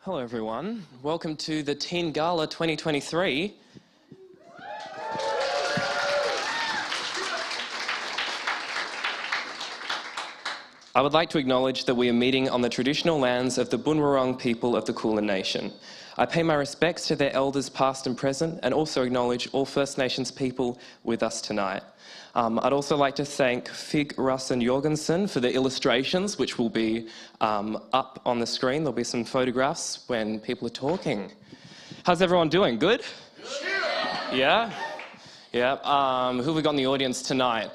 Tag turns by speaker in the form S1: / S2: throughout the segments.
S1: Hello everyone, welcome to the Teen Gala 2023. I would like to acknowledge that we are meeting on the traditional lands of the Bunurong people of the Kulin Nation. I pay my respects to their elders past and present and also acknowledge all First Nations people with us tonight. I'd also like to thank Fig, Russ and Jorgensen for the illustrations, which will be up on the screen. There'll be some photographs when people are talking. How's everyone doing? Good? Yeah? Yeah. Who have we got in the audience tonight?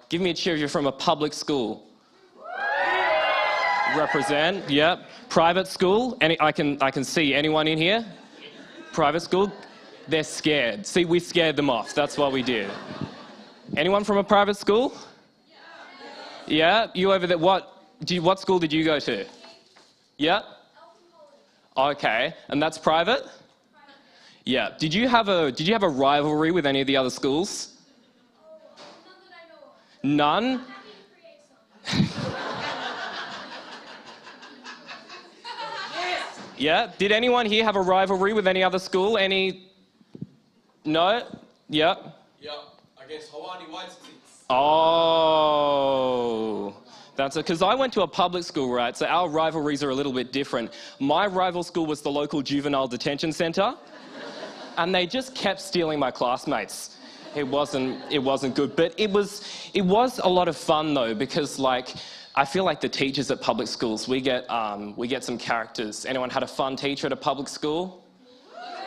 S1: Give me a cheer if you're from a public school. Represent, yep. Private school, I can see anyone in here? Private school? They're scared. See, we scared them off. That's what we did. Anyone from a private school? Yeah? You over there, what school did you go to? Yeah? Okay, and that's private? Yeah. Did you have a rivalry with any of the other schools? None? Yeah? Did anyone here have a rivalry with any other school? No? Yeah?
S2: Yeah, against Hawaii White Sticks.
S1: Oh, that's it. Because I went to a public school, right? So our rivalries are a little bit different. My rival school was the local juvenile detention centre, and they just kept stealing my classmates. It wasn't good, but it was a lot of fun though, because I feel like the teachers at public schools, we get some characters. Anyone had a fun teacher at a public school?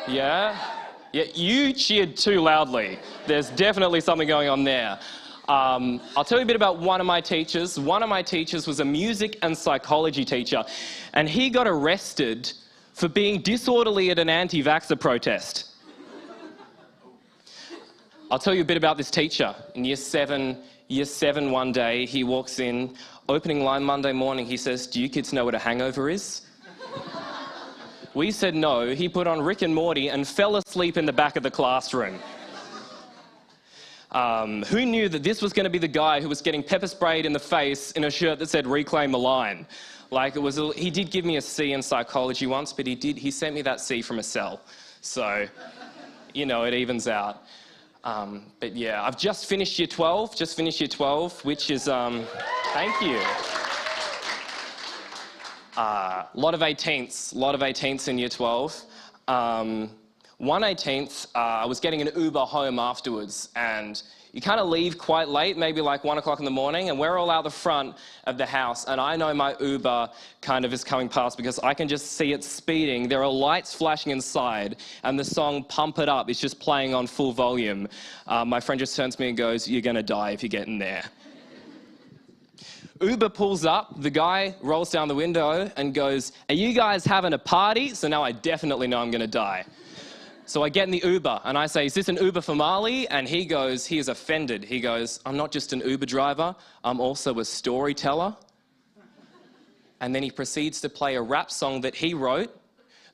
S1: Yeah? Yeah, you cheered too loudly. There's definitely something going on there. I'll tell you a bit about one of my teachers. One of my teachers was a music and psychology teacher, and he got arrested for being disorderly at an anti-vaxxer protest. I'll tell you a bit about this teacher. In year seven one day, he walks in, opening line Monday morning, he says, "Do you kids know what a hangover is?" We said no. He put on Rick and Morty and fell asleep in the back of the classroom. Who knew that this was going to be the guy who was getting pepper sprayed in the face in a shirt that said "Reclaim the Line"? He did give me a C in psychology once, but he sent me that C from a cell. So, it evens out. But yeah, I've just finished year 12, which is, thank you. A lot of 18ths in year 12. One 18th, I was getting an Uber home afterwards, and you kind of leave quite late, maybe like 1 o'clock in the morning, and we're all out the front of the house, and I know my Uber kind of is coming past because I can just see it speeding. There are lights flashing inside, and the song Pump It Up is just playing on full volume. My friend just turns to me and goes, "You're gonna die if you get in there." Uber pulls up, the guy rolls down the window and goes, "Are you guys having a party?" So now I definitely know I'm gonna die. So I get in the Uber and I say, "Is this an Uber for Marley?" And he is offended. He goes, "I'm not just an Uber driver, I'm also a storyteller." And then he proceeds to play a rap song that he wrote.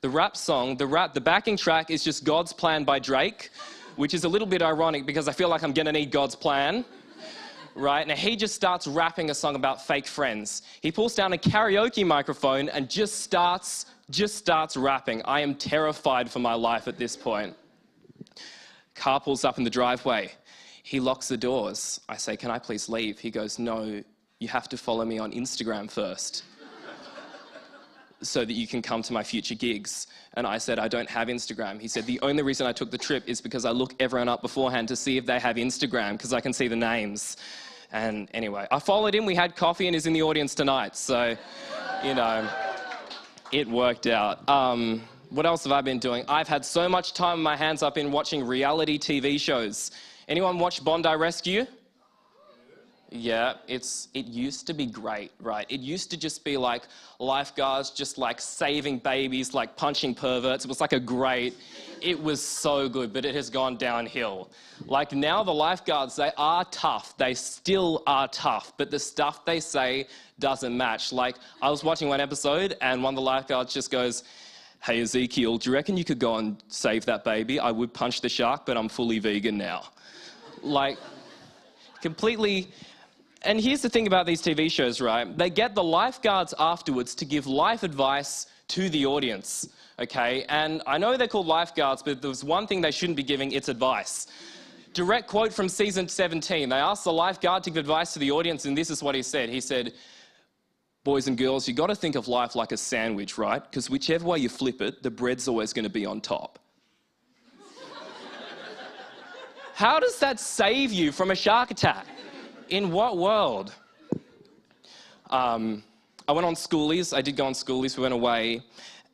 S1: The backing track is just God's Plan by Drake, which is a little bit ironic because I feel like I'm gonna need God's plan. Right, now he just starts rapping a song about fake friends. He pulls down a karaoke microphone and just starts rapping. I am terrified for my life at this point. Car pulls up in the driveway. He locks the doors. I say, "Can I please leave?" He goes, "No, you have to follow me on Instagram first so that you can come to my future gigs." And I said, "I don't have Instagram." He said, "The only reason I took the trip is because I look everyone up beforehand to see if they have Instagram because I can see the names." And anyway, I followed him, we had coffee, and he's in the audience tonight. So, it worked out. What else have I been doing? I've had so much time on my hands, I've been watching reality TV shows. Anyone watch Bondi Rescue? Yeah, it used to be great, right? It used to just be like lifeguards just like saving babies, like punching perverts. It was it was so good, but it has gone downhill. Like now the lifeguards, they are tough. They still are tough, but the stuff they say doesn't match. Like I was watching one episode and one of the lifeguards just goes, "Hey Ezekiel, do you reckon you could go and save that baby? I would punch the shark, but I'm fully vegan now." Like completely. And here's the thing about these TV shows, right? They get the lifeguards afterwards to give life advice to the audience, okay? And I know they're called lifeguards, but there's one thing they shouldn't be giving, it's advice. Direct quote from season 17. They asked the lifeguard to give advice to the audience, and this is what he said. He said, boys and girls, you got to think of life like a sandwich, right? Because whichever way you flip it, the bread's always going to be on top. How does that save you from a shark attack? In what world? I went on schoolies. I did go on schoolies. We went away.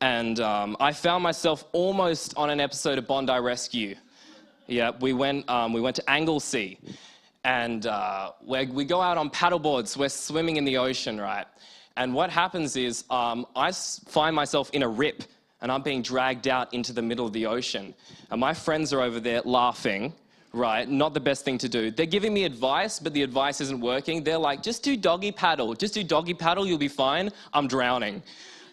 S1: And I found myself almost on an episode of Bondi Rescue. Yeah, we went to Anglesea. And we go out on paddleboards. We're swimming in the ocean, right? And what happens is I find myself in a rip. And I'm being dragged out into the middle of the ocean. And my friends are over there laughing. Right, not the best thing to do. They're giving me advice, but the advice isn't working. They're like, just do doggy paddle. Just do doggy paddle, you'll be fine. I'm drowning.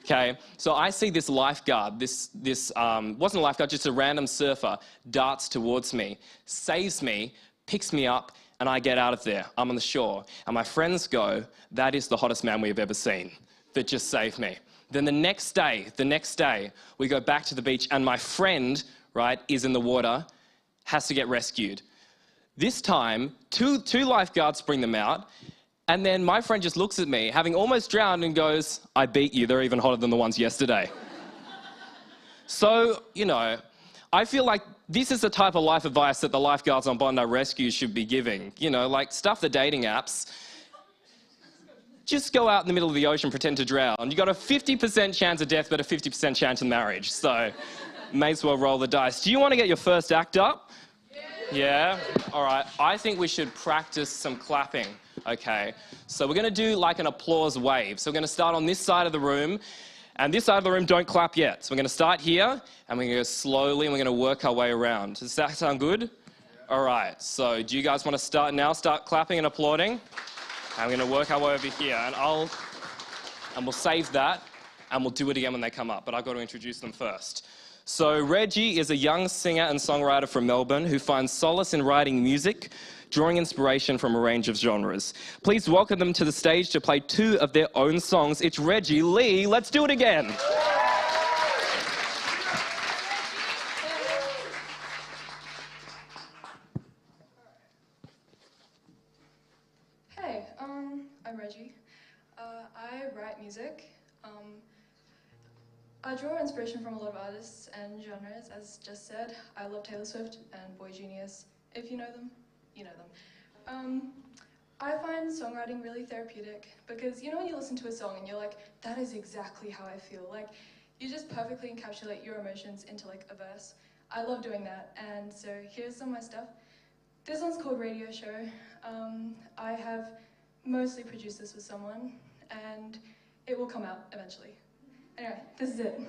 S1: Okay, so I see this lifeguard, this wasn't a lifeguard, just a random surfer, darts towards me, saves me, picks me up, and I get out of there. I'm on the shore. And my friends go, that is the hottest man we've ever seen that just saved me. Then the next day, we go back to the beach, and my friend, right, is in the water, has to get rescued. This time, two lifeguards bring them out, and then my friend just looks at me, having almost drowned, and goes, I beat you, they're even hotter than the ones yesterday. So, you know, I feel like this is the type of life advice that the lifeguards on Bondi Rescue should be giving. You know, like, stuff the dating apps. Just go out in the middle of the ocean, pretend to drown. You got a 50% chance of death, but a 50% chance of marriage. So, may as well roll the dice. Do you want to get your first act up? Yeah? All right. I think we should practice some clapping, okay? So we're going to do like an applause wave. So we're going to start on this side of the room, and this side of the room, don't clap yet. So we're going to start here, and we're going to go slowly, and we're going to work our way around. Does that sound good? Yeah. All right. So do you guys want to start now? Start clapping and applauding? And we're going to work our way over here, and we'll save that, and we'll do it again when they come up, but I've got to introduce them first. So Reggie is a young singer and songwriter from Melbourne who finds solace in writing music, drawing inspiration from a range of genres. Please welcome them to the stage to play two of their own songs. It's Reggie Lee. Let's do it again.
S3: Hey, I'm Reggie. I write music. I draw inspiration from a lot of artists and genres, as just said. I love Taylor Swift and Boy Genius. If you know them, you know them. I find songwriting really therapeutic because, you know, when you listen to a song and you're like, that is exactly how I feel. Like, you just perfectly encapsulate your emotions into like a verse. I love doing that, and so here's some of my stuff. This one's called Radio Show. I have mostly produced this with someone, and it will come out eventually. Anyway, this is it.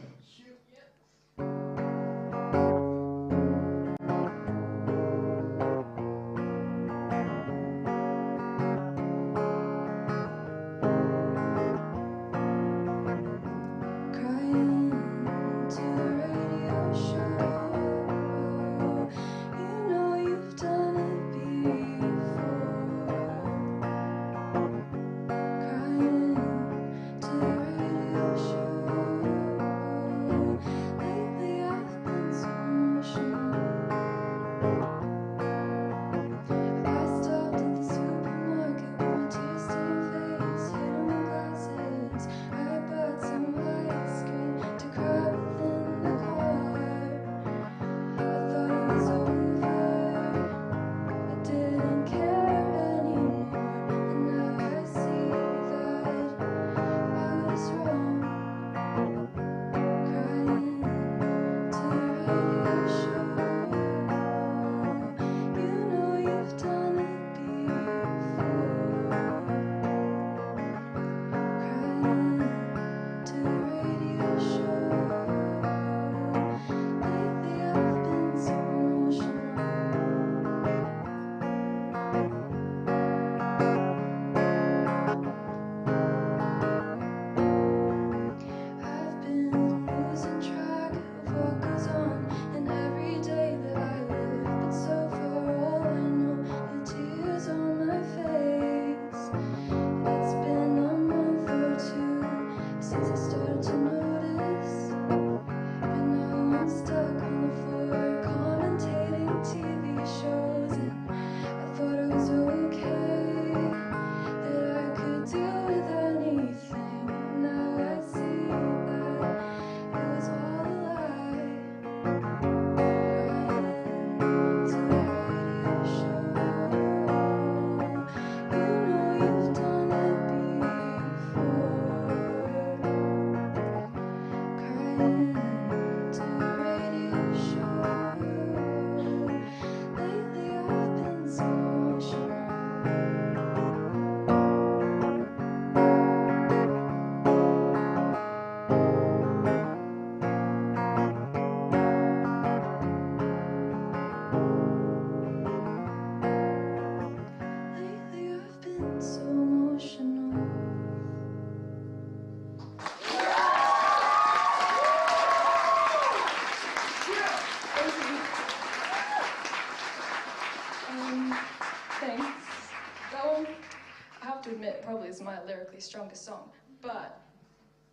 S3: really strongest song, but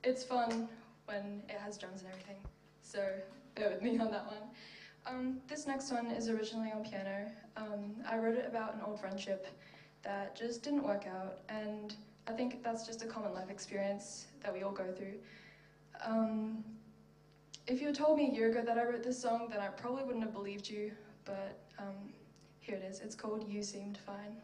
S3: it's fun when it has drums and everything. So bear with me on that one. This next one is originally on piano. I wrote it about an old friendship that just didn't work out, and I think that's just a common life experience that we all go through. If you had told me a year ago that I wrote this song, then I probably wouldn't have believed you, but here it is. It's called You Seemed Fine.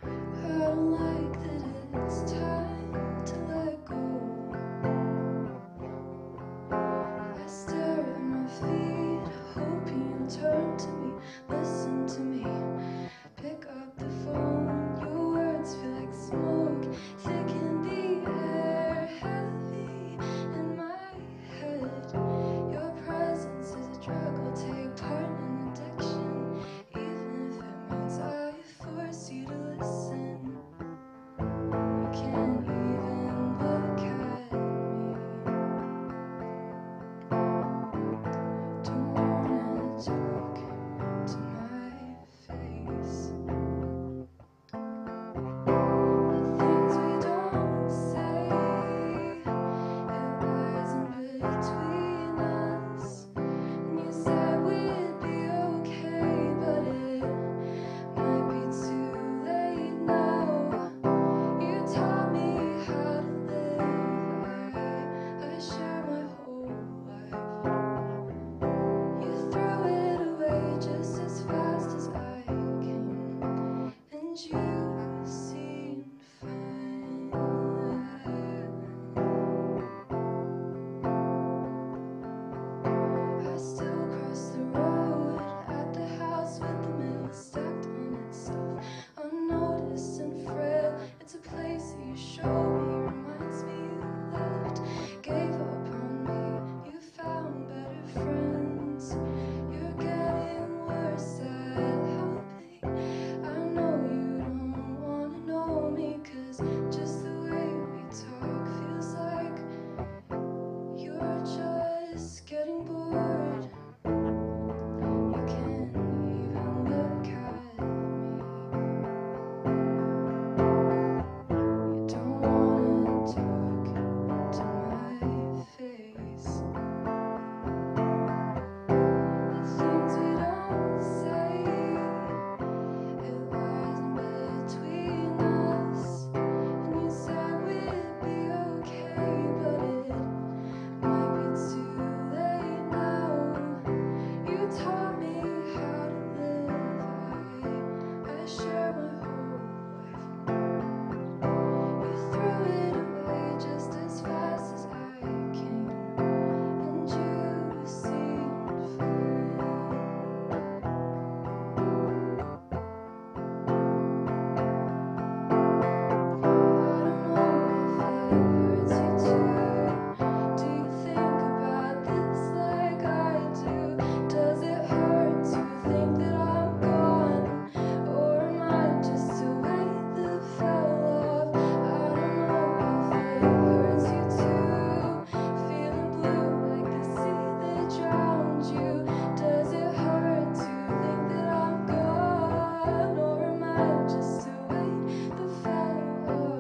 S3: I don't like that it's time to let go. I stare at my feet, hoping you'll turn to me, listen to me. Pick up the phone, your words feel like smoke, thick in the air, heavy in my head. Your presence is a drug, I'll take part in an addiction, even if it means I force you to listen. You can't even look at me. Don't wanna talk to my face. The things we don't say, it lies in between us. And you said we'd be okay, but it might be too late now. You taught me how to live. I share my whole life. You threw it away just as fast as I came, and you seemed fine. I still cross the road at the house with the mail stacked on itself, unnoticed and frail. It's a place that you showed me, reminds me you left, gave up on me. You found better friends. You're getting worse at helping. I know you don't wanna know me, 'cause just the way we talk feels like you're just getting bored. You can't even look at me. You don't wanna talk to my face. The things we don't say, it lies in between us. And you said we'd be okay, but it might be too late now. You taught me how to live. I share my whole life. You threw it away just as fast as I came, and you seemed fine. I don't know if it hurts you too. Do you think about this like I do? Does it hurt to think that I'm gone? Or am I just a weight that fell off? I don't know if it hurts you too. Feeling blue like the sea that drowned you. Does it hurt to think that I'm gone? Or am I just a weight that fell off?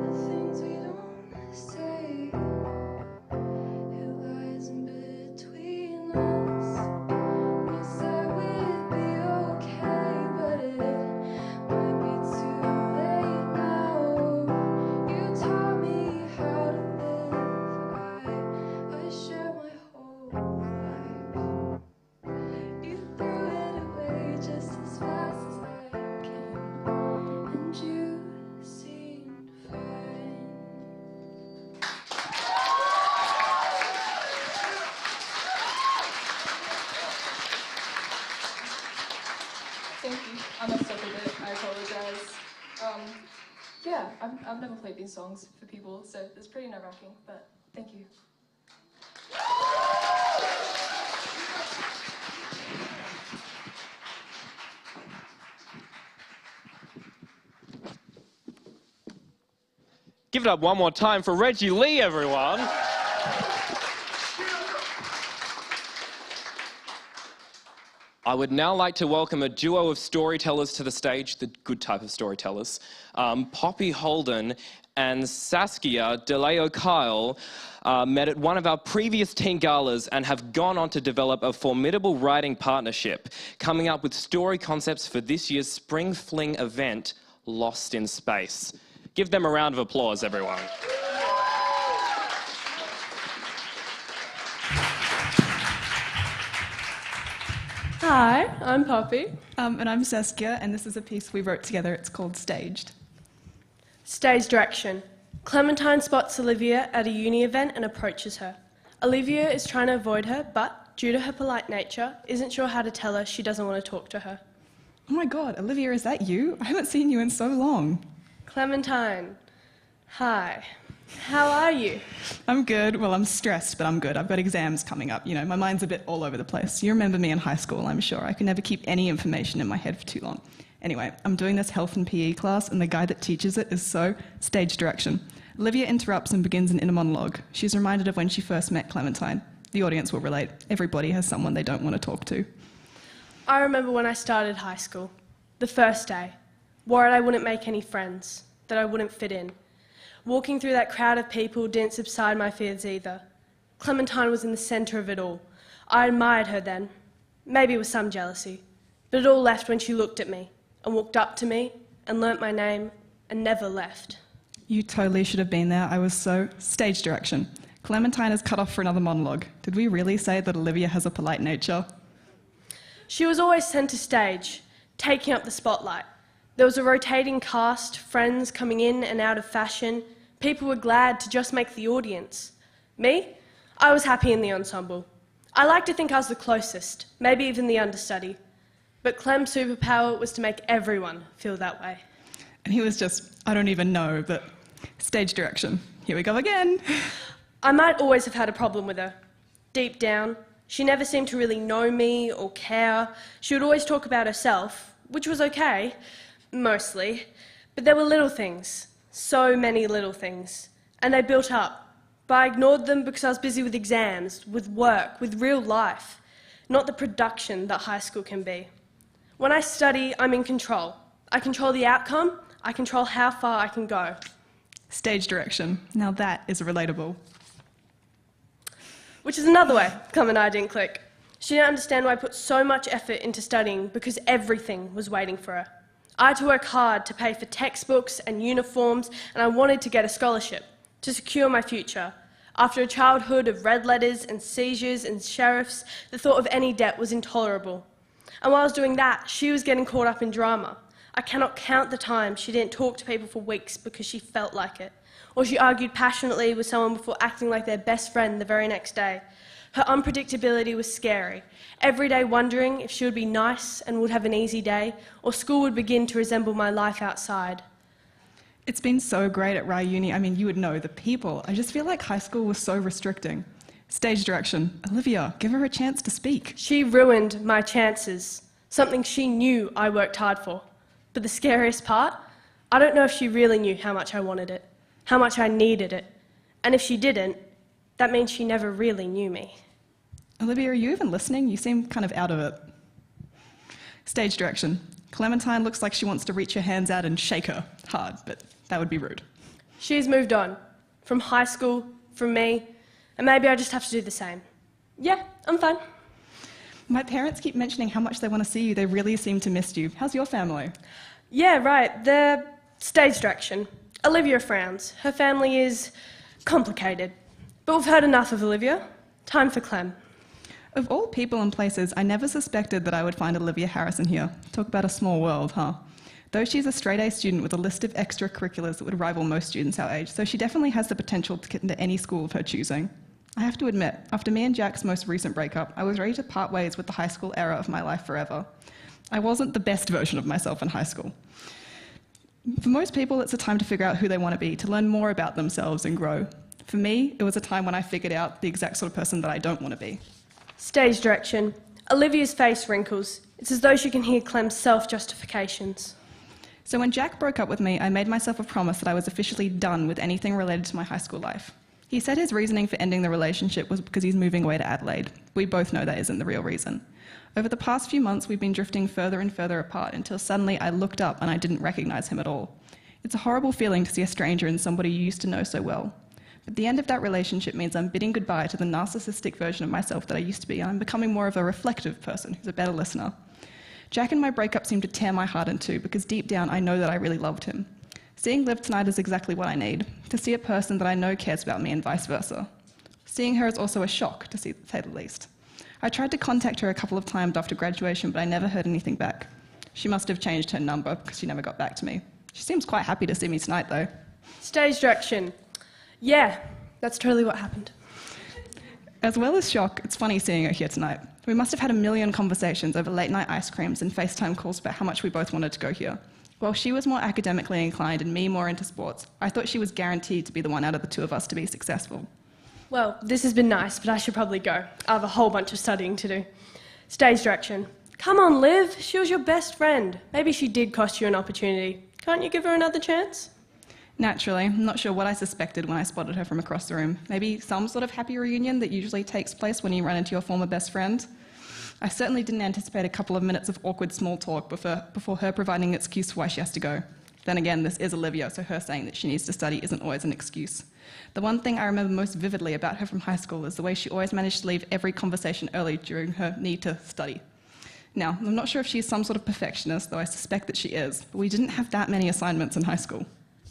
S3: The things we don't say, it lies in between us. And you said we'd be okay, but it might be too late now. You taught me how to live. I share my whole life. You threw it away just as fast as I came, and you seemed fine. Thank you. I messed up a bit. I apologize. Yeah, I've never played these songs for people, so it's pretty nerve-wracking, but thank you.
S1: Give it up one more time for Reggie Lee, everyone. I would now like to welcome a duo of storytellers to the stage, the good type of storytellers. Poppy Holden and Saskia DeLeo Kyle met at one of our previous teen galas and have gone on to develop a formidable writing partnership, coming up with story concepts for this year's Spring Fling event, Lost in Space. Give them a round of applause, everyone.
S4: Hi, I'm Poppy.
S5: And I'm Saskia, and this is a piece we wrote together. It's called Staged.
S4: Stage direction. Clementine spots Olivia at a uni event and approaches her. Olivia is trying to avoid her, but due to her polite nature, isn't sure how to tell her she doesn't want to talk to her.
S5: Oh my God, Olivia, is that you? I haven't seen you in so long.
S4: Clementine. Hi. How are you?
S5: I'm good. Well, I'm stressed, but I'm good. I've got exams coming up. You know, my mind's a bit all over the place. You remember me in high school, I'm sure. I could never keep any information in my head for too long. Anyway, I'm doing this health and PE class, and the guy that teaches it is so stage direction. Olivia interrupts and begins an inner monologue. She's reminded of when she first met Clementine. The audience will relate. Everybody has someone they don't want to talk to.
S4: I remember when I started high school. The first day. Worried I wouldn't make any friends, that I wouldn't fit in. Walking through that crowd of people didn't subside my fears either. Clementine was in the centre of it all. I admired her then, maybe with some jealousy, but it all left when she looked at me and walked up to me and learnt my name and never left.
S5: You totally should have been there. I was so stage direction. Clementine is cut off for another monologue. Did we really say that Olivia has a polite nature?
S4: She was always centre stage, taking up the spotlight. There was a rotating cast, friends coming in and out of fashion. People were glad to just make the audience. Me? I was happy in the ensemble. I like to think I was the closest, maybe even the understudy. But Clem's superpower was to make everyone feel that way.
S5: And he was just, I don't even know, but stage direction. Here we go again.
S4: I might always have had a problem with her. Deep down, she never seemed to really know me or care. She would always talk about herself, which was okay, mostly. But there were little things, so many little things, and they built up. But I ignored them because I was busy with exams, with work, with real life, not the production that high school can be. When I study, I'm in control. I control the outcome, I control how far I can go.
S5: Stage direction. Now that is relatable.
S4: Which is another way Clem and I didn't click. She didn't understand why I put so much effort into studying because everything was waiting for her. I had to work hard to pay for textbooks and uniforms, and I wanted to get a scholarship to secure my future. After a childhood of red letters and seizures and sheriffs, the thought of any debt was intolerable. And while I was doing that, she was getting caught up in drama. I cannot count the times she didn't talk to people for weeks because she felt like it. Or she argued passionately with someone before acting like their best friend the very next day. Her unpredictability was scary. Every day wondering if she would be nice and would have an easy day, or school would begin to resemble my life outside.
S5: It's been so great at Rye Uni. I mean, you would know, the people. I just feel like high school was so restricting. Stage direction. Olivia, give her a chance to speak.
S4: She ruined my chances, something she knew I worked hard for. But the scariest part, I don't know if she really knew how much I wanted it, how much I needed it. And if she didn't, that means she never really knew me.
S5: Olivia, are you even listening? You seem kind of out of it. Stage direction. Clementine looks like she wants to reach her hands out and shake her hard, but that would be rude.
S4: She's moved on. From high school, from me, and maybe I just have to do the same. Yeah, I'm fine.
S5: My parents keep mentioning how much they want to see you. They really seem to miss you. How's your family?
S4: Yeah, right. They're stage direction. Olivia frowns. Her family is complicated. But we've heard enough of Olivia. Time for Clem.
S5: Of all people and places, I never suspected that I would find Olivia Harrison here. Talk about a small world, huh? Though she's a straight-A student with a list of extracurriculars that would rival most students our age, so she definitely has the potential to get into any school of her choosing. I have to admit, after me and Jack's most recent breakup, I was ready to part ways with the high school era of my life forever. I wasn't the best version of myself in high school. For most people, it's a time to figure out who they want to be, to learn more about themselves and grow. For me, it was a time when I figured out the exact sort of person that I don't want to be.
S4: Stage direction. Olivia's face wrinkles. It's as though she can hear Clem's self-justifications.
S5: So when Jack broke up with me, I made myself a promise that I was officially done with anything related to my high school life. He said his reasoning for ending the relationship was because he's moving away to Adelaide. We both know that isn't the real reason. Over the past few months, we've been drifting further and further apart until suddenly I looked up and I didn't recognize him at all. It's a horrible feeling to see a stranger in somebody you used to know so well. But the end of that relationship means I'm bidding goodbye to the narcissistic version of myself that I used to be, and I'm becoming more of a reflective person who's a better listener. Jack and my breakup seemed to tear my heart in two because deep down I know that I really loved him. Seeing Liv tonight is exactly what I need, to see a person that I know cares about me and vice versa. Seeing her is also a shock, to say the least. I tried to contact her a couple of times after graduation, but I never heard anything back. She must have changed her number because she never got back to me. She seems quite happy to see me tonight, though.
S4: Stage direction. Yeah, that's totally what happened.
S5: As well as shock, it's funny seeing her here tonight. We must have had a million conversations over late-night ice creams and FaceTime calls about how much we both wanted to go here. While she was more academically inclined and me more into sports, I thought she was guaranteed to be the one out of the two of us to be successful.
S4: Well, this has been nice, but I should probably go. I have a whole bunch of studying to do. Stage direction. Come on, Liv. She was your best friend. Maybe she did cost you an opportunity. Can't you give her another chance?
S5: Naturally, I'm not sure what I suspected when I spotted her from across the room. Maybe some sort of happy reunion that usually takes place when you run into your former best friend. I certainly didn't anticipate a couple of minutes of awkward small talk before her providing an excuse for why she has to go. Then again, this is Olivia, so her saying that she needs to study isn't always an excuse. The one thing I remember most vividly about her from high school is the way she always managed to leave every conversation early during her need to study. Now, I'm not sure if she's some sort of perfectionist, though I suspect that she is, but we didn't have that many assignments in high school.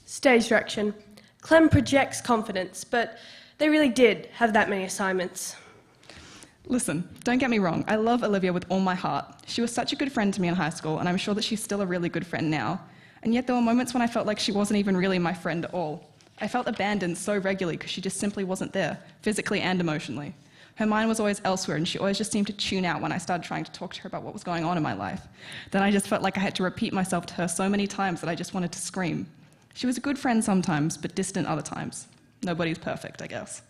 S4: Stage direction. Clem projects confidence, but they really did have that many assignments.
S5: Listen, don't get me wrong, I love Olivia with all my heart. She was such a good friend to me in high school, and I'm sure that she's still a really good friend now. And yet there were moments when I felt like she wasn't even really my friend at all. I felt abandoned so regularly because she just simply wasn't there, physically and emotionally. Her mind was always elsewhere, and she always just seemed to tune out when I started trying to talk to her about what was going on in my life. Then I just felt like I had to repeat myself to her so many times that I just wanted to scream. She was a good friend sometimes, but distant other times. Nobody's perfect, I guess.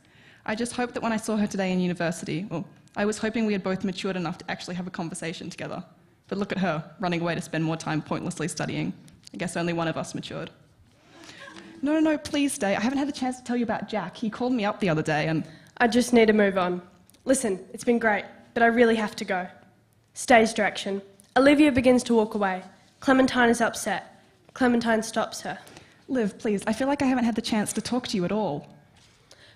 S5: I just hoped that when I saw her today in university, I was hoping we had both matured enough to actually have a conversation together. But look at her, running away to spend more time pointlessly studying. I guess only one of us matured. No, please stay. I haven't had the chance to tell you about Jack. He called me up the other day and...
S4: I just need to move on. Listen, it's been great, but I really have to go. Stage direction. Olivia begins to walk away. Clementine is upset. Clementine stops her.
S5: Liv, please, I feel like I haven't had the chance to talk to you at all.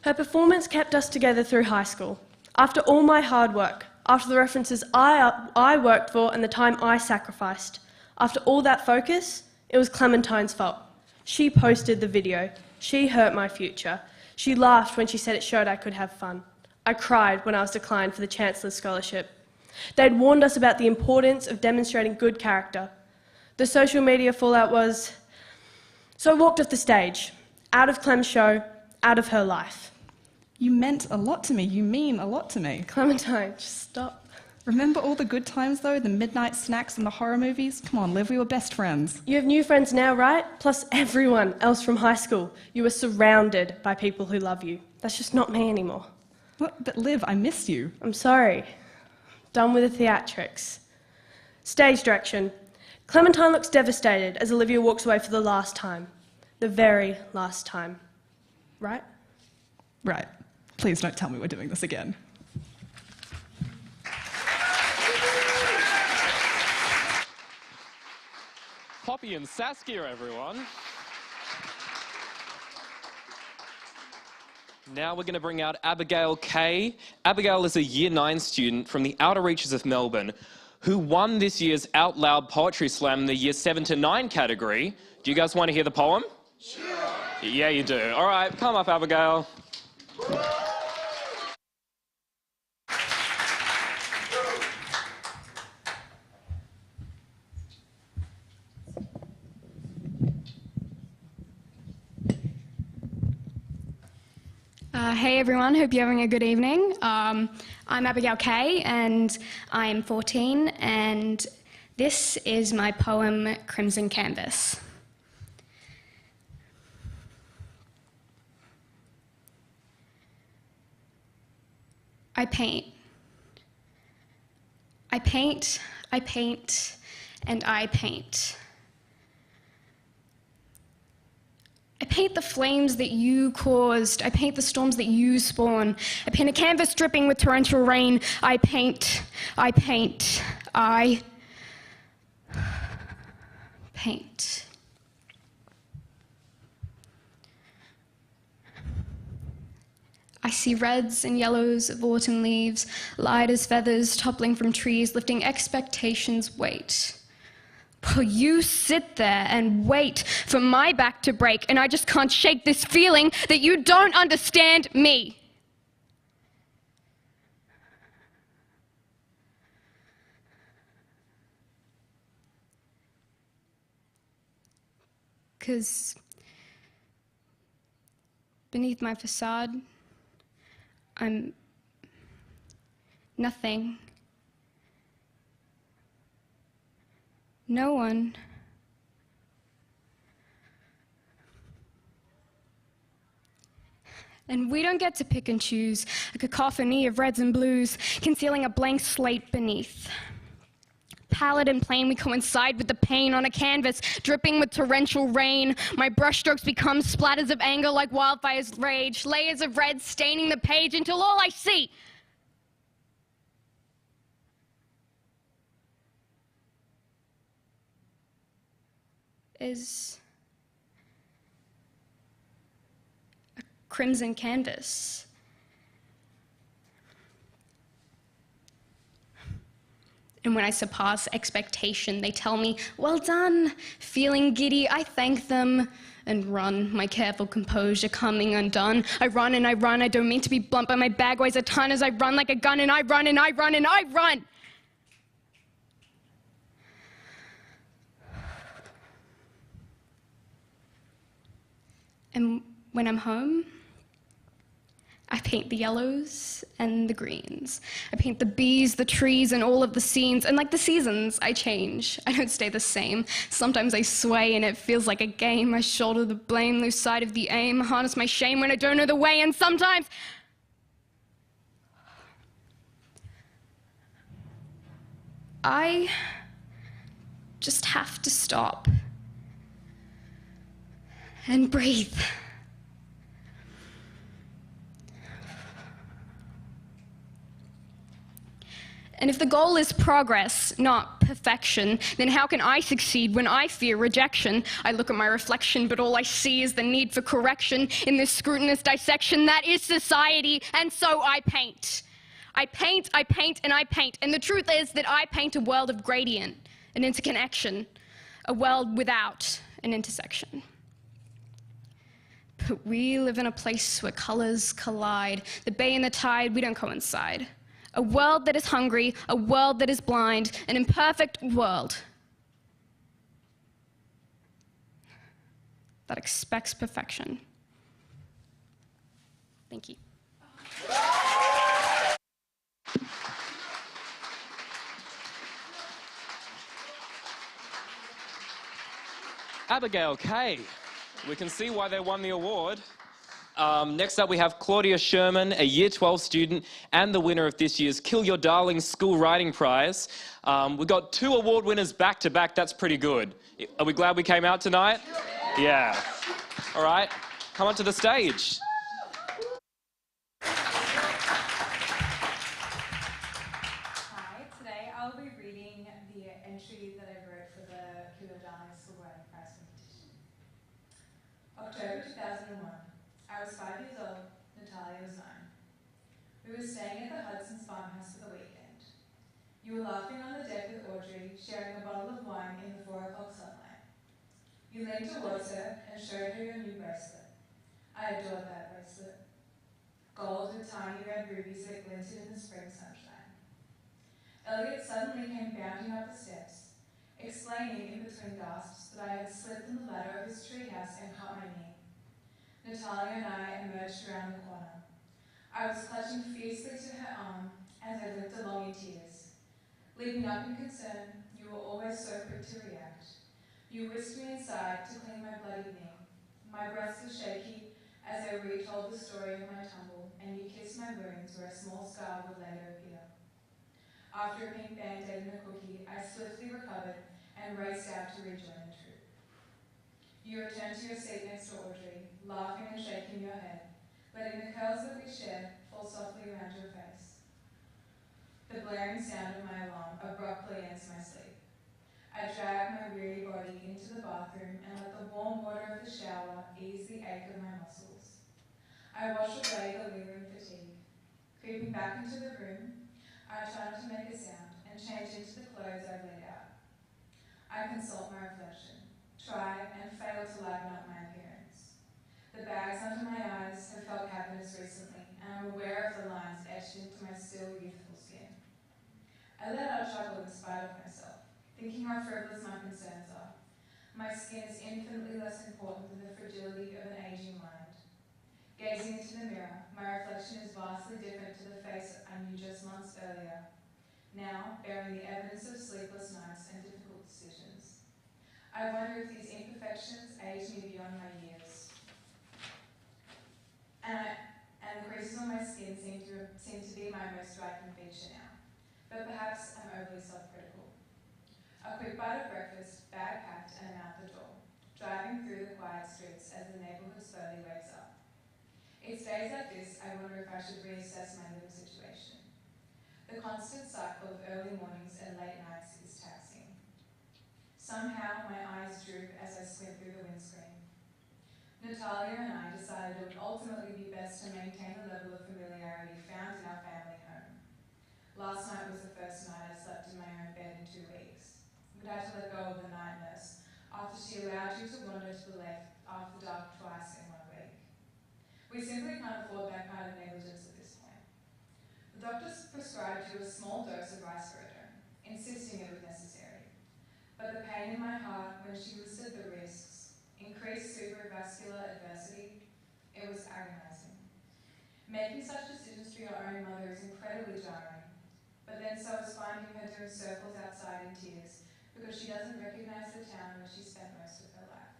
S4: Her performance kept us together through high school. After all my hard work, after the references I worked for and the time I sacrificed, after all that focus, it was Clementine's fault. She posted the video. She hurt my future. She laughed when she said it showed I could have fun. I cried when I was declined for the Chancellor's Scholarship. They'd warned us about the importance of demonstrating good character. The social media fallout was... So I walked off the stage, out of Clem's show, out of her life.
S5: You meant a lot to me. You mean a lot to me.
S4: Clementine, just stop.
S5: Remember all the good times, though? The midnight snacks and the horror movies? Come on, Liv, we were best friends.
S4: You have new friends now, right? Plus everyone else from high school. You are surrounded by people who love you. That's just not me anymore.
S5: What? But Liv, I miss you.
S4: I'm sorry. Done with the theatrics. Stage direction. Clementine looks devastated as Olivia walks away for the last time. The very last time. Right?
S5: Right. Please don't tell me we're doing this again.
S1: Poppy and Saskia, everyone. Now we're going to bring out Abigail Kay. Abigail is a Year 9 student from the outer reaches of Melbourne who won this year's Out Loud Poetry Slam in the Year 7 to 9 category. Do you guys want to hear the poem? Sure. Yeah, you do. All right, come up, Abigail.
S6: Hey everyone, hope you're having a good evening. I'm Abigail Kay and I'm 14 and this is my poem Crimson Canvas. I paint. I paint, I paint, and I paint. I paint the flames that you caused. I paint the storms that you spawn. I paint a canvas dripping with torrential rain. I paint. I see reds and yellows of autumn leaves, light as feathers toppling from trees, lifting expectations' weight. Well, you sit there and wait for my back to break, and I just can't shake this feeling that you don't understand me. Because beneath my facade, I'm nothing. No one. And we don't get to pick and choose a cacophony of reds and blues, concealing a blank slate beneath. Pallid and plain, we coincide with the pain on a canvas, dripping with torrential rain. My brushstrokes become splatters of anger like wildfires rage, layers of red staining the page until all I see is a crimson canvas. And when I surpass expectation, they tell me, well done. Feeling giddy, I thank them and run, my careful composure coming undone. I run and I run, I don't mean to be blunt, but my bag weighs a ton as I run like a gun, and I run and I run and I run. And when I'm home, I paint the yellows and the greens. I paint the bees, the trees, and all of the scenes. And like the seasons, I change. I don't stay the same. Sometimes I sway and it feels like a game. I shoulder the blame, lose sight of the aim, harness my shame when I don't know the way. And sometimes I just have to stop and breathe. And if the goal is progress, not perfection, then how can I succeed when I fear rejection? I look at my reflection, but all I see is the need for correction in this scrutinous dissection that is society, and so I paint. I paint, and I paint. And the truth is that I paint a world of gradient, an interconnection, a world without an intersection. But we live in a place where colors collide. The bay and the tide, we don't coincide. A world that is hungry, a world that is blind, an imperfect world that expects perfection. Thank you.
S1: Abigail Kay. We can see why they won the award. Next up, we have Claudia Sherman, a Year 12 student and the winner of this year's Kill Your Darling School Writing Prize. We got 2 award winners back to back. That's pretty good. Are we glad we came out tonight? Yeah. All right, come on to the stage.
S7: Hi, today I'll be reading the entry that I wrote for the Kill Your Darling School Writing Prize competition. October 2001. I was 5 years old, Natalia was 9. We were staying at the Hudson's farmhouse for the weekend. You were laughing on the deck with Audrey, sharing a bottle of wine in the 4 o'clock sunlight. You leaned towards her and showed her your new bracelet. I adored that bracelet. Gold with tiny red rubies that glinted in the spring sunshine. Elliot suddenly came bounding up the steps, explaining in between gasps that I had slipped on the ladder of his treehouse and cut my knee. Natalia and I emerged around the corner. I was clutching fiercely to her arm as I limped along in tears. Leaping up in concern, you were always so quick to react. You whisked me inside to clean my bloody knee. My breath was shaky as I retold the story of my tumble, and you kissed my wounds where a small scar would later appear. After a pink band-aid and a cookie, I swiftly recovered and raced out to rejoin the troop. You return to your seat next to Audrey, laughing and shaking your head, letting the curls that we share fall softly around your face. The blaring sound of my alarm abruptly ends my sleep. I drag my weary body into the bathroom and let the warm water of the shower ease the ache of my muscles. I wash away the lingering fatigue. Creeping back into the room, I try not to make a sound and change into the clothes I've laid out. I consult my reflection, try and fail to liven up my appearance. The bags under my eyes have felt cavernous recently, and I'm aware of the lines etched into my still youthful skin. I let out a chuckle in spite of myself, thinking how frivolous my concerns are. My skin is infinitely less important than the fragility of an aging mind. Gazing into the mirror, my reflection is vastly different to the face I knew just months earlier, now bearing the evidence of sleepless nights and difficult decisions. I wonder if these imperfections age me beyond my years. And the creases on my skin seem to be my most striking feature now. But perhaps I'm overly self-critical. A quick bite of breakfast, bag packed, and I'm out the door, driving through the quiet streets as the neighbourhood slowly wakes up. It's days like this I wonder if I should reassess my living situation. The constant cycle of early mornings and late nights is taxing. Somehow my eyes droop as I squint through the windscreen. Natalia and I decided it would ultimately be best to maintain the level of familiarity found in our family home. Last night was the first night I slept in my own bed in 2 weeks. But I had to let go of the night nurse after she allowed you to wander to the left after dark twice in 1 week. We simply can't afford that kind of negligence at this point. The doctors prescribed you a small dose of risperidone, insisting it was necessary. But the pain in my heart when she listed the risks, increased cerebrovascular adversity, it was agonizing. Making such decisions for your own mother is incredibly jarring, but then so is finding her doing circles outside in tears because she doesn't recognize the town where she spent most of her life.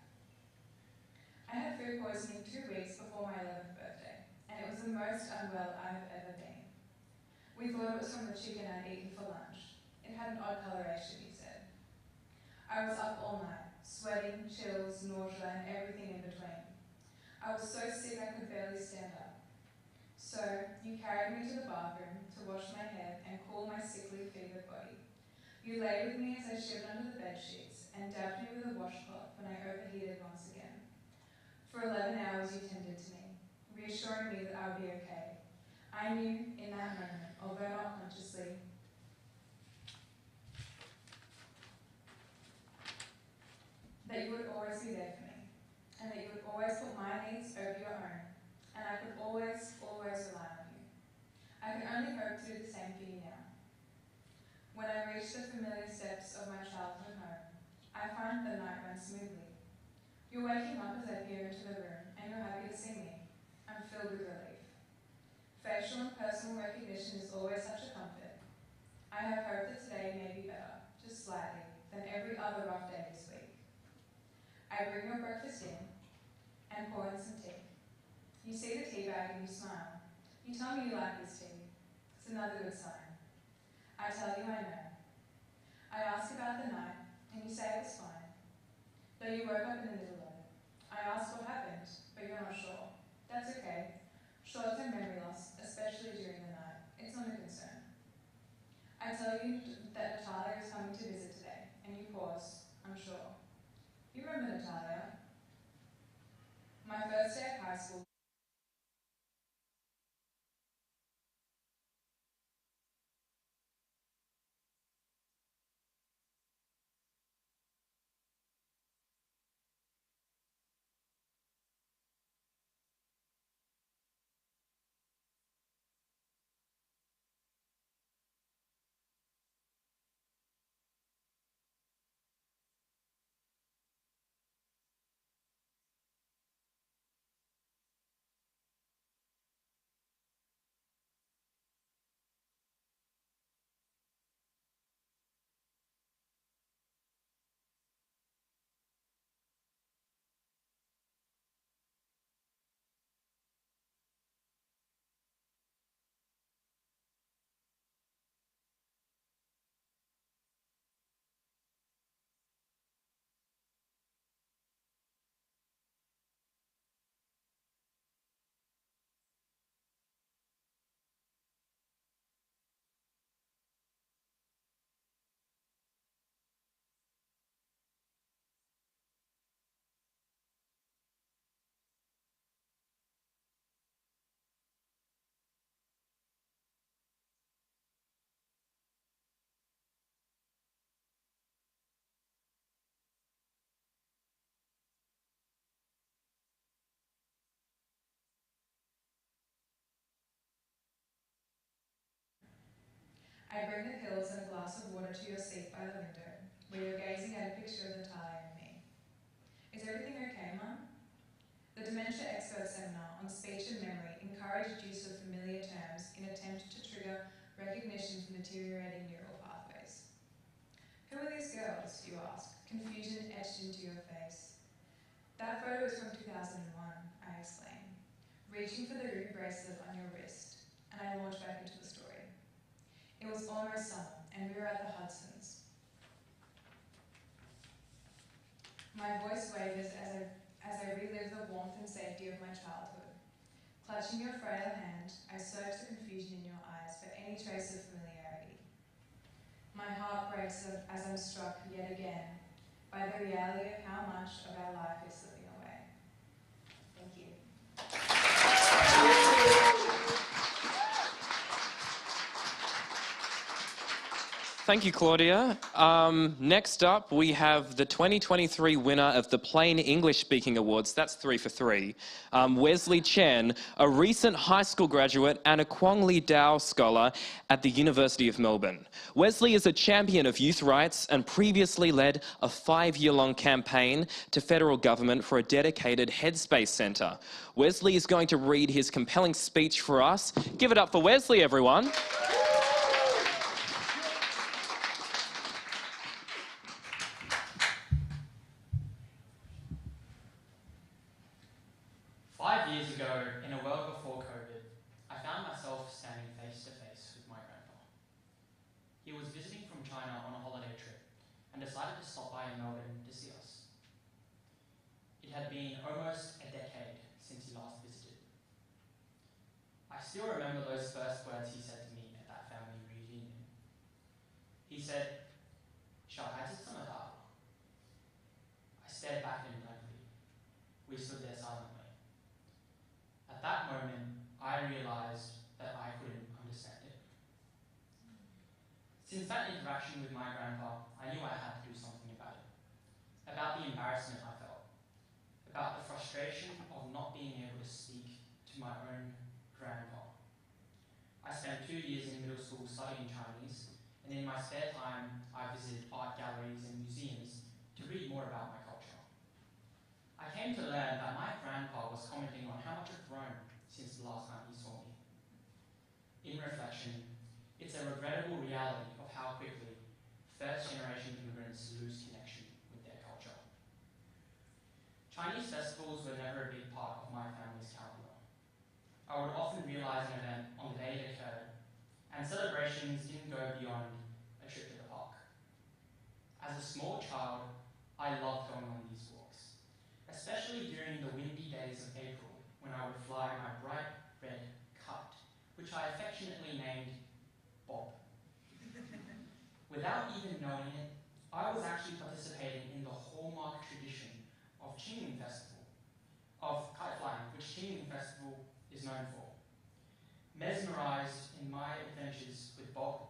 S7: I had food poisoning 2 weeks before my 11th birthday, and it was the most unwell I have ever been. We thought it was from the chicken I'd eaten for lunch. It had an odd coloration, he said. I was up all night, sweating, chills, nausea, and everything in between. I was so sick I could barely stand up. So, you carried me to the bathroom to wash my head and cool my sickly, fevered body. You lay with me as I shivered under the bed sheets and dabbed me with a washcloth when I overheated once again. For 11 hours you tended to me, reassuring me that I would be okay. I knew in that moment, although not consciously, that you would always be there for me, and that you would always put my needs over your own, and I could always, always rely on you. I can only hope to do the same for you now. When I reach the familiar steps of my childhood home, I find the night runs smoothly. You're waking up as I peer into the room, and you're happy to see me. I'm filled with relief. Facial and personal recognition is always such a comfort. I have hope that today may be better, just slightly, than every other rough day this week. I bring your breakfast in and pour in some tea. You see the tea bag and you smile. You tell me you like this tea. It's another good sign. I tell you I know. I ask about the night, and you say it was fine. Though you woke up in the middle of it. I ask what happened, but you're not sure. That's okay. Short-term memory loss, especially during the night, it's not a concern. I tell you that Natalia is coming to visit today, and you pause, unsure. You remember Natalia? My first day of high school. I bring the pills and a glass of water to your seat by the window, where you're gazing at a picture of Natalia and me. Is everything okay, Mum? The Dementia Expert Seminar on Speech and Memory encouraged use of familiar terms in attempt to trigger recognition for deteriorating neural pathways. Who are these girls, you ask, confusion etched into your face. That photo is from 2001, I explain, reaching for the ruby bracelet on your wrist, and I launch back into the story. It was almost summer, and we were at the Hudsons. My voice wavers as I relive the warmth and safety of my childhood. Clutching your frail hand, I search the confusion in your eyes for any trace of familiarity. My heart breaks as I'm struck yet again by the reality of how much of our life is slipping away. Thank you.
S1: Thank you, Claudia. Next up, we have the 2023 winner of the Plain English Speaking Awards. That's 3 for 3. Wesley Chen, a recent high school graduate and a Kwong Li Dao scholar at the University of Melbourne. Wesley is a champion of youth rights and previously led a 5-year-long campaign to federal government for a dedicated headspace centre. Wesley is going to read his compelling speech for us. Give it up for Wesley, everyone.
S8: 5 years ago, in a world before COVID, I found myself standing face to face with my grandpa. He was visiting from China on a holiday trip and decided to stop by in Melbourne to see us. It had been almost a decade since he last visited. I still remember those first words he said to me at that family reunion. He said, "小孩子这么大了." I stared back at him blankly. We stood there silently. At that moment, I realised that I couldn't understand it. Since that interaction with my grandpa, I knew I had to do something about it. About the embarrassment I felt. About the frustration of not being able to speak to my own grandpa. I spent 2 years in middle school studying Chinese, and in my spare time, I visited art galleries and museums to read more about my culture. I came to learn that my grandpa was commenting on how much I'd grown since the last time he saw me. In reflection, it's a regrettable reality of how quickly first-generation immigrants lose connection with their culture. Chinese festivals were never a big part of my family's calendar. I would often realise an event on the day it occurred, and celebrations didn't go beyond a trip to the park. As a small child, I loved going on these walks, especially during the windy days of April when I would fly my bright red kite, which I affectionately named Bob. Without even knowing it, I was actually participating in the hallmark tradition of Qingming Festival, of kite flying, which Qingming Festival is known for. Mesmerised in my adventures with Bob,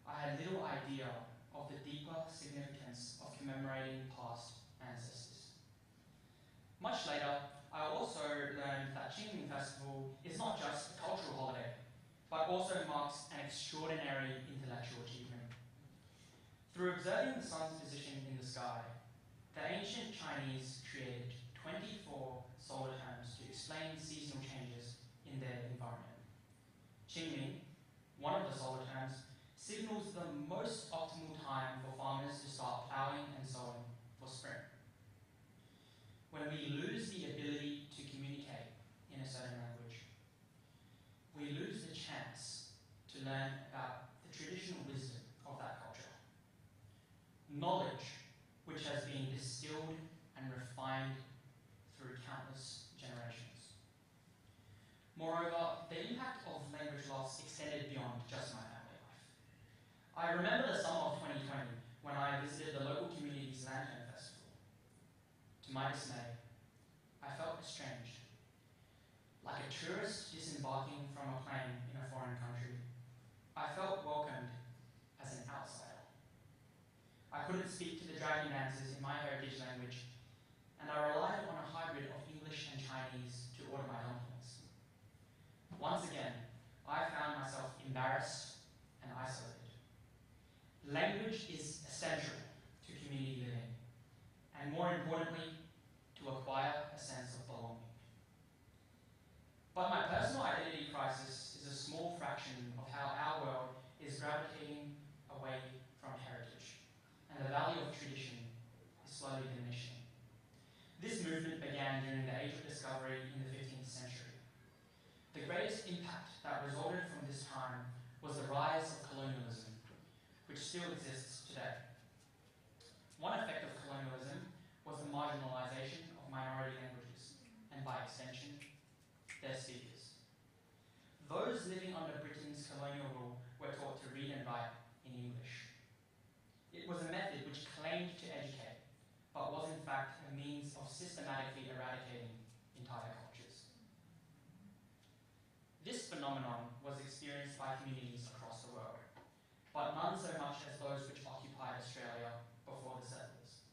S8: I had little idea of the deeper significance of commemorating past ancestors. Much later, I also learned that Qingming Festival is not just a cultural holiday, but also marks an extraordinary intellectual achievement. Through observing the sun's position in the sky, the ancient Chinese created 24 solar terms to explain seasonal changes in their environment. Qingming, one of the solar terms, signals the most optimal time for farmers to start ploughing and sowing for spring. When we lose the ability to communicate in a certain language, we lose the chance to learn about the traditional wisdom of that culture. Knowledge which has been distilled and refined through countless generations. Moreover, the impact of language loss extended beyond just my family life. I remember the summer of 2020 when I visited the local community's Lantern Festival. To my dismay, I felt estranged. Like a tourist disembarking from a plane in a foreign country, I felt welcomed as an outsider. I couldn't speak to the dragon dancers in my heritage language, and I relied on a hybrid of English and Chinese to order my dumplings. Once again, I found myself embarrassed and isolated. reaction of how our world is gravitating away from heritage, and the value of tradition is slowly diminishing. This movement began during the Age of Discovery in the 15th century. The greatest impact that resulted from this time was the rise of colonialism, which still exists today. One effect of colonialism was the marginalisation of minority languages, and by extension, their speakers. Those living under Britain's colonial rule were taught to read and write in English. It was a method which claimed to educate, but was in fact a means of systematically eradicating entire cultures. This phenomenon was experienced by communities across the world, but none so much as those which occupied Australia before the settlers.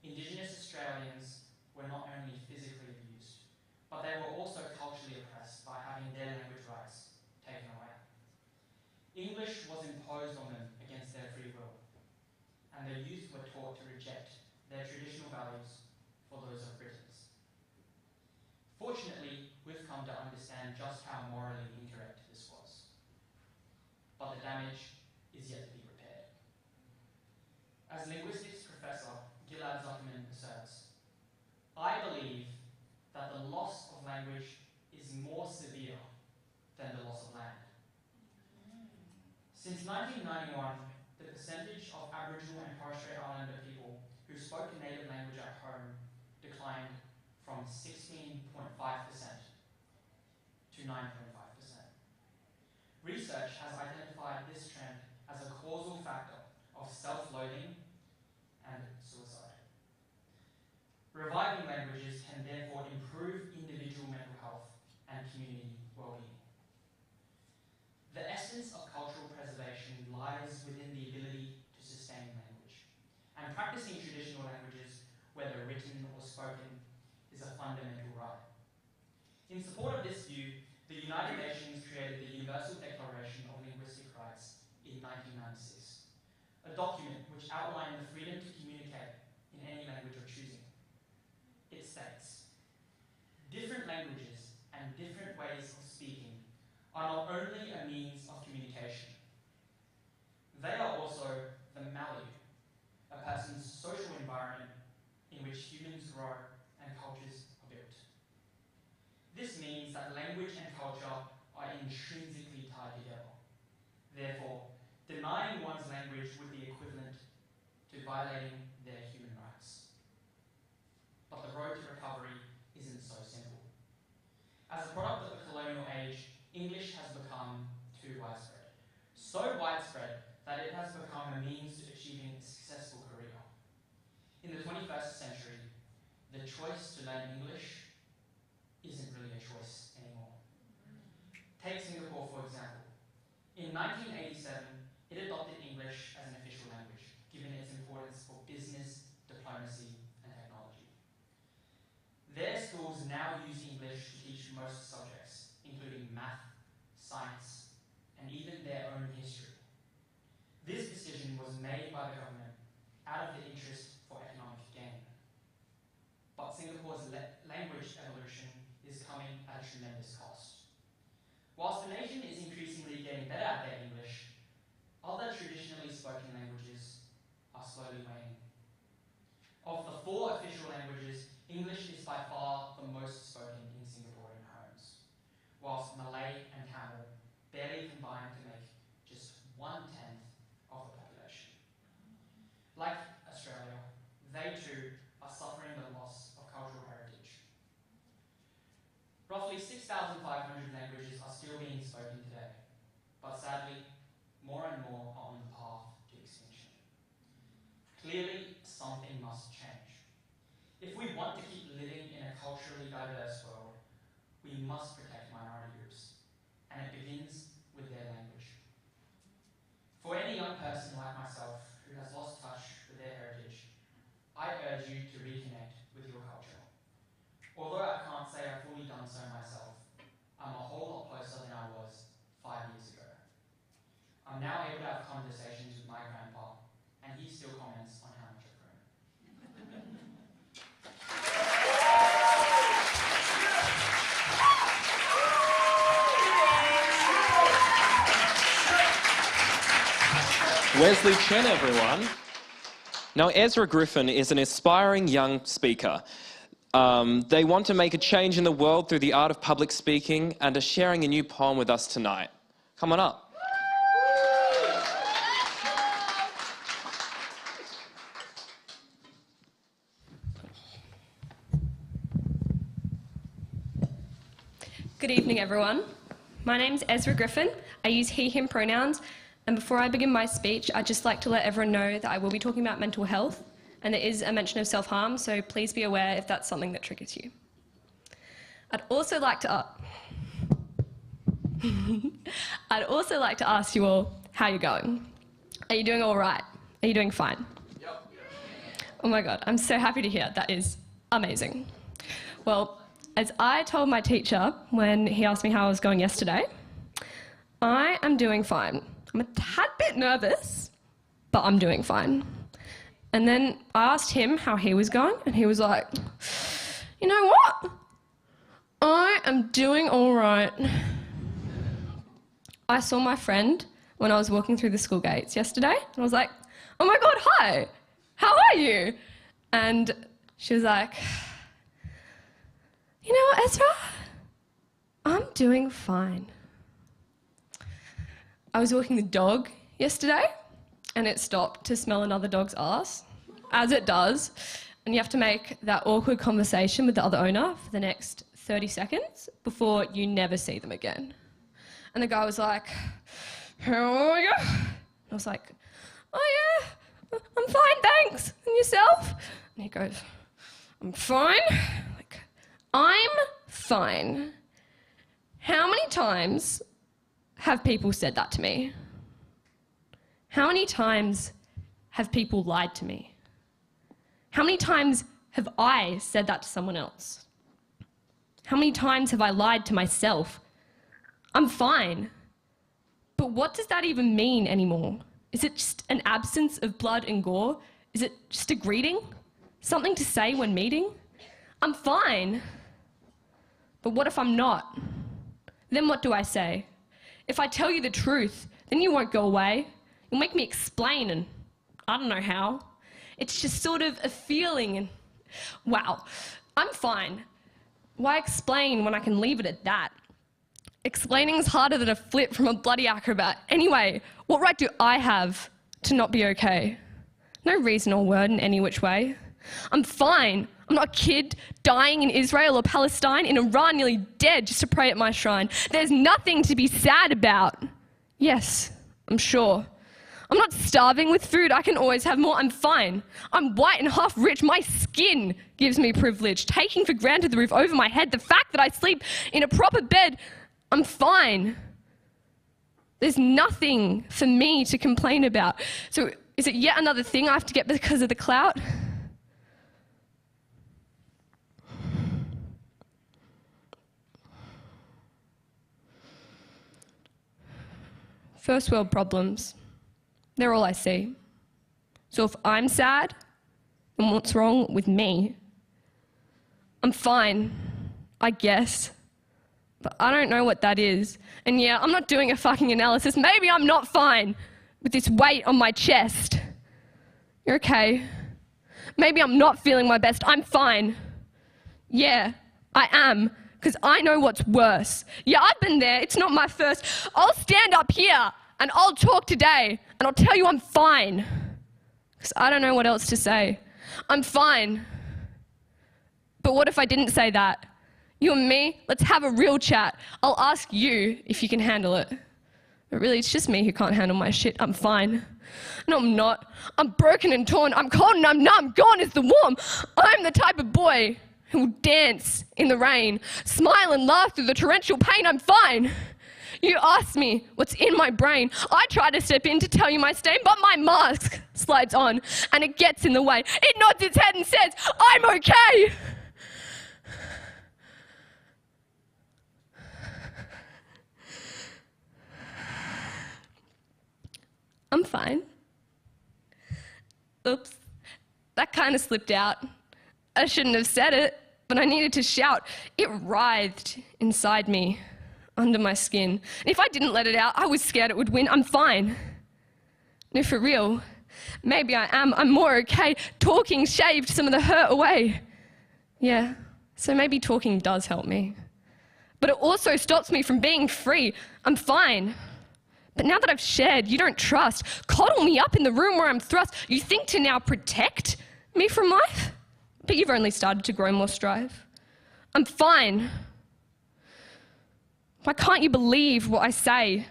S8: Indigenous Australians were not only physically abused, but they were also culturally oppressed by having their language rights taken away. English was imposed on them against their free will, and their youth were taught to reject their traditional values for those of Britons. Fortunately, we've come to understand just how morally incorrect this was. But the damage is yet to be repaired. As linguistics professor Gilad Zuckerman asserts, I believe that the loss of language is more severe than the loss of land. Since 1991, the percentage of Aboriginal and Torres Strait Islander people who spoke a native language at home declined from 16.5% to 9.5%. Research has identified this trend as a causal factor of self-loathing and suicide. Reviving languages can therefore improve individual mental health and community well-being. The essence of cultural preservation lies within the ability to sustain language, and practicing traditional languages, whether written or spoken, is a fundamental right. In support of this view, the United Nations created the Universal Declaration of Linguistic Rights in 1996, a document which outlined the freedom to communicate in any language of choosing. It states, different languages and different ways of speaking are not only a means of communication, they are also the milieu, a person's social environment in which humans grow and cultures are built. This means that language and culture are intrinsically tied together. Therefore, denying one's language would be equivalent to violating their human rights. But the road to recovery isn't so simple. As a product of the colonial age, English has become too widespread. So widespread that it has become a means to achieving a successful career. In the 21st century, the choice to learn English isn't really a choice anymore. Take Singapore, for example. In 1987, it adopted English as an official language, given its importance for business, diplomacy, and technology. Their schools now use English to teach most subjects, including math, science, and even their own history. This decision was made by the government out of the interest for economic gain. But Singapore's language evolution is coming at a tremendous cost. Whilst the nation is increasingly getting better at their English, other traditionally spoken languages are slowly waning. Of the 4 official languages, English is by far the most spoken in Singaporean homes, whilst Malay and Tamil barely combine to make just 1/10 of the population. Like Australia, they too are suffering the loss of cultural heritage. Roughly 6,500 languages are still being spoken today, but sadly, more and more are on the path to extinction. Clearly, something must change. If we want to keep living in a culturally diverse world, we must protect minority groups, and it begins with their language. For any young person like myself who has lost touch with their heritage, I urge you to reconnect with your culture. Although I can't say I've fully done so myself, I'm a whole lot closer than I was 5 years ago. I'm now able to have conversations with my grandpa, and he still comments on how much I've grown.
S1: Wesley Chen, everyone. Now, Ezra Griffin is an aspiring young speaker. They want to make a change in the world through the art of public speaking and are sharing a new poem with us tonight. Come on up.
S9: Good evening, everyone. My name's Ezra Griffin. I use he, him pronouns. And before I begin my speech, I'd just like to let everyone know that I will be talking about mental health, and there is a mention of self-harm, so please be aware if that's something that triggers you. I'd also like to ask you all how you're going. Are you doing all right? Are you doing fine?
S2: Yep.
S9: Oh my God, I'm so happy to hear. That is amazing. Well, as I told my teacher when he asked me how I was going yesterday, I am doing fine. I'm a tad bit nervous, but I'm doing fine. And then I asked him how he was going, and he was like, you know what? I am doing all right. I saw my friend when I was walking through the school gates yesterday, and I was like, oh my God, hi, how are you? And she was like, you know what, Ezra? I'm doing fine. I was walking the dog yesterday, and it stopped to smell another dog's ass, as it does, and you have to make that awkward conversation with the other owner for the next 30 seconds before you never see them again. And the guy was like, how are you? And I was like, oh yeah, I'm fine, thanks. And yourself? And he goes, I'm fine. Like, I'm fine. How many times have people said that to me? How many times have people lied to me? How many times have I said that to someone else? How many times have I lied to myself? I'm fine. But what does that even mean anymore? Is it just an absence of blood and gore? Is it just a greeting? Something to say when meeting? I'm fine. But what if I'm not? Then what do I say? If I tell you the truth, then you won't go away. You'll make me explain, and I don't know how. It's just sort of a feeling, and wow, I'm fine. Why explain when I can leave it at that? Explaining's harder than a flip from a bloody acrobat. Anyway, what right do I have to not be okay? No reason or word in any which way. I'm fine. I'm not a kid dying in Israel or Palestine, in Iran nearly dead just to pray at my shrine. There's nothing to be sad about. Yes, I'm sure. I'm not starving with food. I can always have more. I'm fine. I'm white and half rich. My skin gives me privilege. Taking for granted the roof over my head, the fact that I sleep in a proper bed, I'm fine. There's nothing for me to complain about. So is it yet another thing I have to get because of the clout? First world problems. They're all I see. So if I'm sad, then what's wrong with me? I'm fine, I guess. But I don't know what that is. And yeah, I'm not doing a fucking analysis. Maybe I'm not fine with this weight on my chest. You're okay. Maybe I'm not feeling my best. I'm fine. Yeah, I am. Because I know what's worse. Yeah, I've been there. It's not my first. I'll stand up here and I'll talk today and I'll tell you I'm fine. Because I don't know what else to say. I'm fine. But what if I didn't say that? You and me, let's have a real chat. I'll ask you if you can handle it. But really, it's just me who can't handle my shit. I'm fine. No, I'm not. I'm broken and torn. I'm cold and I'm numb. Gone is the warm. I'm the type of boy who will dance in the rain, smile and laugh through the torrential pain. I'm fine. You ask me what's in my brain. I try to step in to tell you my stain, but my mask slides on and it gets in the way. It nods its head and says, I'm okay. I'm fine. Oops, that kind of slipped out. I shouldn't have said it, but I needed to shout. It writhed inside me, under my skin. And if I didn't let it out, I was scared it would win. I'm fine. No, for real. Maybe I am. I'm more okay. Talking shaved some of the hurt away. Yeah, so maybe talking does help me. But it also stops me from being free. I'm fine. But now that I've shared, you don't trust. Coddle me up in the room where I'm thrust. You think to now protect me from life? But you've only started to grow more strive. I'm fine. Why can't you believe what I say?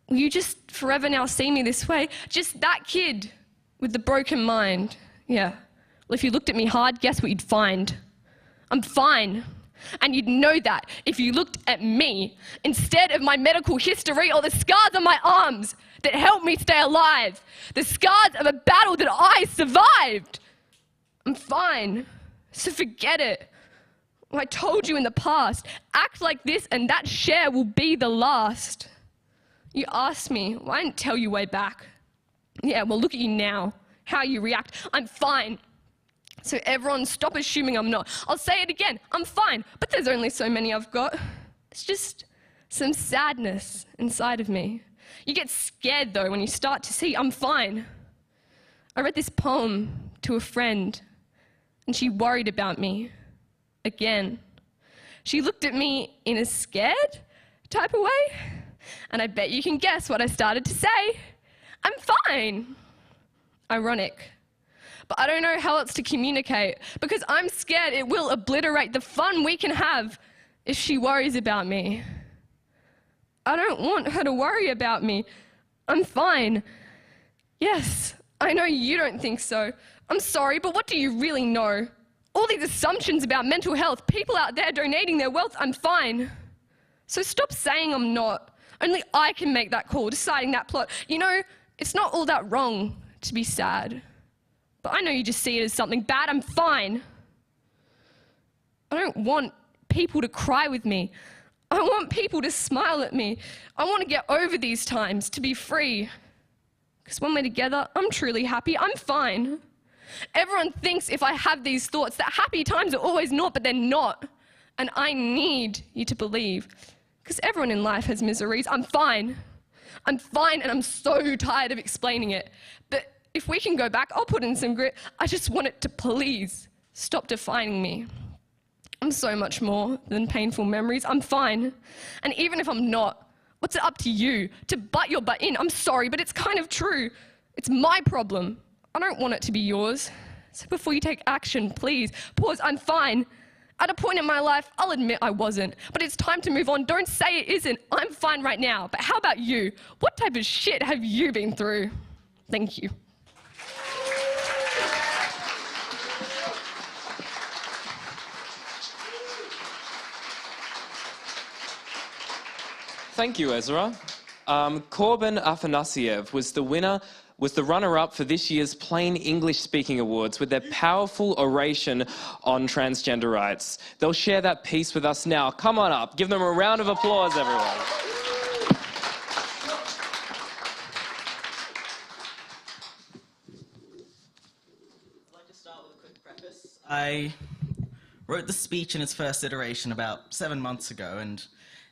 S9: Will you just forever now see me this way? Just that kid with the broken mind. Yeah. Well, if you looked at me hard, guess what you'd find? I'm fine. And you'd know that if you looked at me instead of my medical history or the scars on my arms that helped me stay alive, the scars of a battle that I survived. I'm fine, so forget it. I told you in the past, act like this and that share will be the last. You asked me, well, I didn't tell you way back. Yeah, well, look at you now, how you react. I'm fine. So everyone stop assuming I'm not. I'll say it again, I'm fine, but there's only so many I've got. It's just some sadness inside of me. You get scared though when you start to see I'm fine. I read this poem to a friend and she worried about me again. She looked at me in a scared type of way and I bet you can guess what I started to say. I'm fine. Ironic. But I don't know how else to communicate because I'm scared it will obliterate the fun we can have if she worries about me. I don't want her to worry about me. I'm fine. Yes, I know you don't think so. I'm sorry, but what do you really know? All these assumptions about mental health, people out there donating their wealth, I'm fine. So stop saying I'm not. Only I can make that call, deciding that plot. You know, it's not all that wrong to be sad. But I know you just see it as something bad. I'm fine. I don't want people to cry with me. I want people to smile at me. I want to get over these times, to be free. Because when we're together, I'm truly happy. I'm fine. Everyone thinks if I have these thoughts that happy times are always not, but they're not. And I need you to believe. Because everyone in life has miseries. I'm fine. I'm fine, and I'm so tired of explaining it. But if we can go back, I'll put in some grit. I just want it to please stop defining me. I'm so much more than painful memories. I'm fine. And even if I'm not, what's it up to you to butt your butt in? I'm sorry, but it's kind of true. It's my problem. I don't want it to be yours. So before you take action, please pause. I'm fine. At a point in my life, I'll admit I wasn't, but it's time to move on. Don't say it isn't. I'm fine right now. But how about you? What type of shit have you been through? Thank you.
S1: Thank you, Ezra. Corbin Afanasiev was the runner-up for this year's Plain English Speaking Awards with their powerful oration on transgender rights. They'll share that piece with us now. Come on up. Give them a round of applause, everyone.
S10: I'd like to start with a quick preface. I wrote the speech in its first iteration about 7 months ago, and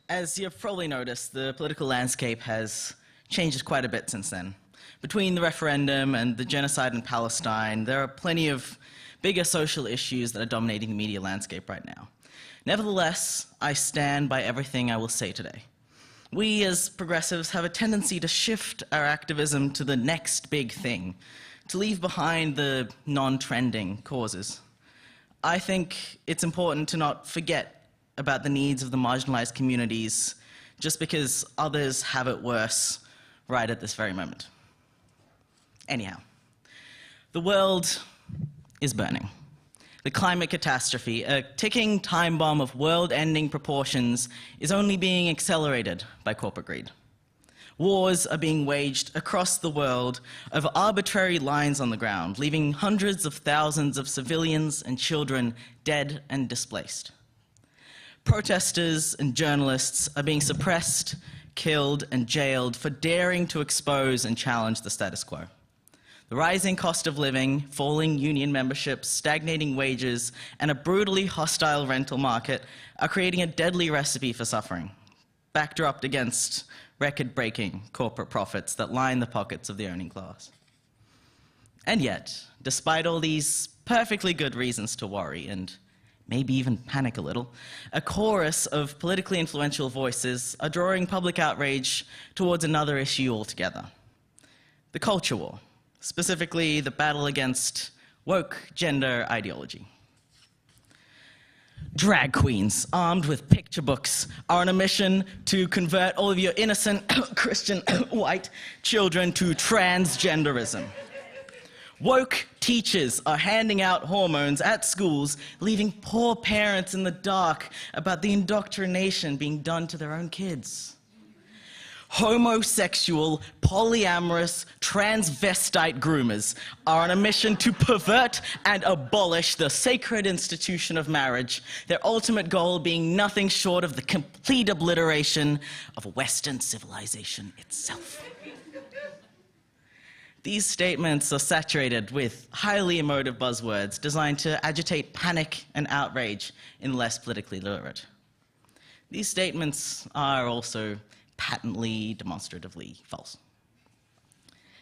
S10: as you've probably noticed, the political landscape has changed quite a bit since then. Between the referendum and the genocide in Palestine, there are plenty of bigger social issues that are dominating the media landscape right now. Nevertheless, I stand by everything I will say today. We as progressives have a tendency to shift our activism to the next big thing, to leave behind the non-trending causes. I think it's important to not forget about the needs of the marginalized communities just because others have it worse right at this very moment. Anyhow, the world is burning. The climate catastrophe, a ticking time bomb of world-ending proportions, is only being accelerated by corporate greed. Wars are being waged across the world over arbitrary lines on the ground, leaving hundreds of thousands of civilians and children dead and displaced. Protesters and journalists are being suppressed, killed, and jailed for daring to expose and challenge the status quo. The rising cost of living, falling union memberships, stagnating wages, and a brutally hostile rental market are creating a deadly recipe for suffering, backdropped against record-breaking corporate profits that line the pockets of the owning class. And yet, despite all these perfectly good reasons to worry and maybe even panic a little, a chorus of politically influential voices are drawing public outrage towards another issue altogether: the culture war, specifically the battle against woke gender ideology. Drag queens, armed with picture books, are on a mission to convert all of your innocent Christian white children to transgenderism. Woke teachers are handing out hormones at schools, leaving poor parents in the dark about the indoctrination being done to their own kids. Homosexual, polyamorous, transvestite groomers are on a mission to pervert and abolish the sacred institution of marriage, their ultimate goal being nothing short of the complete obliteration of Western civilization itself. These statements are saturated with highly emotive buzzwords designed to agitate panic and outrage in less politically literate. These statements are also patently, demonstratively false.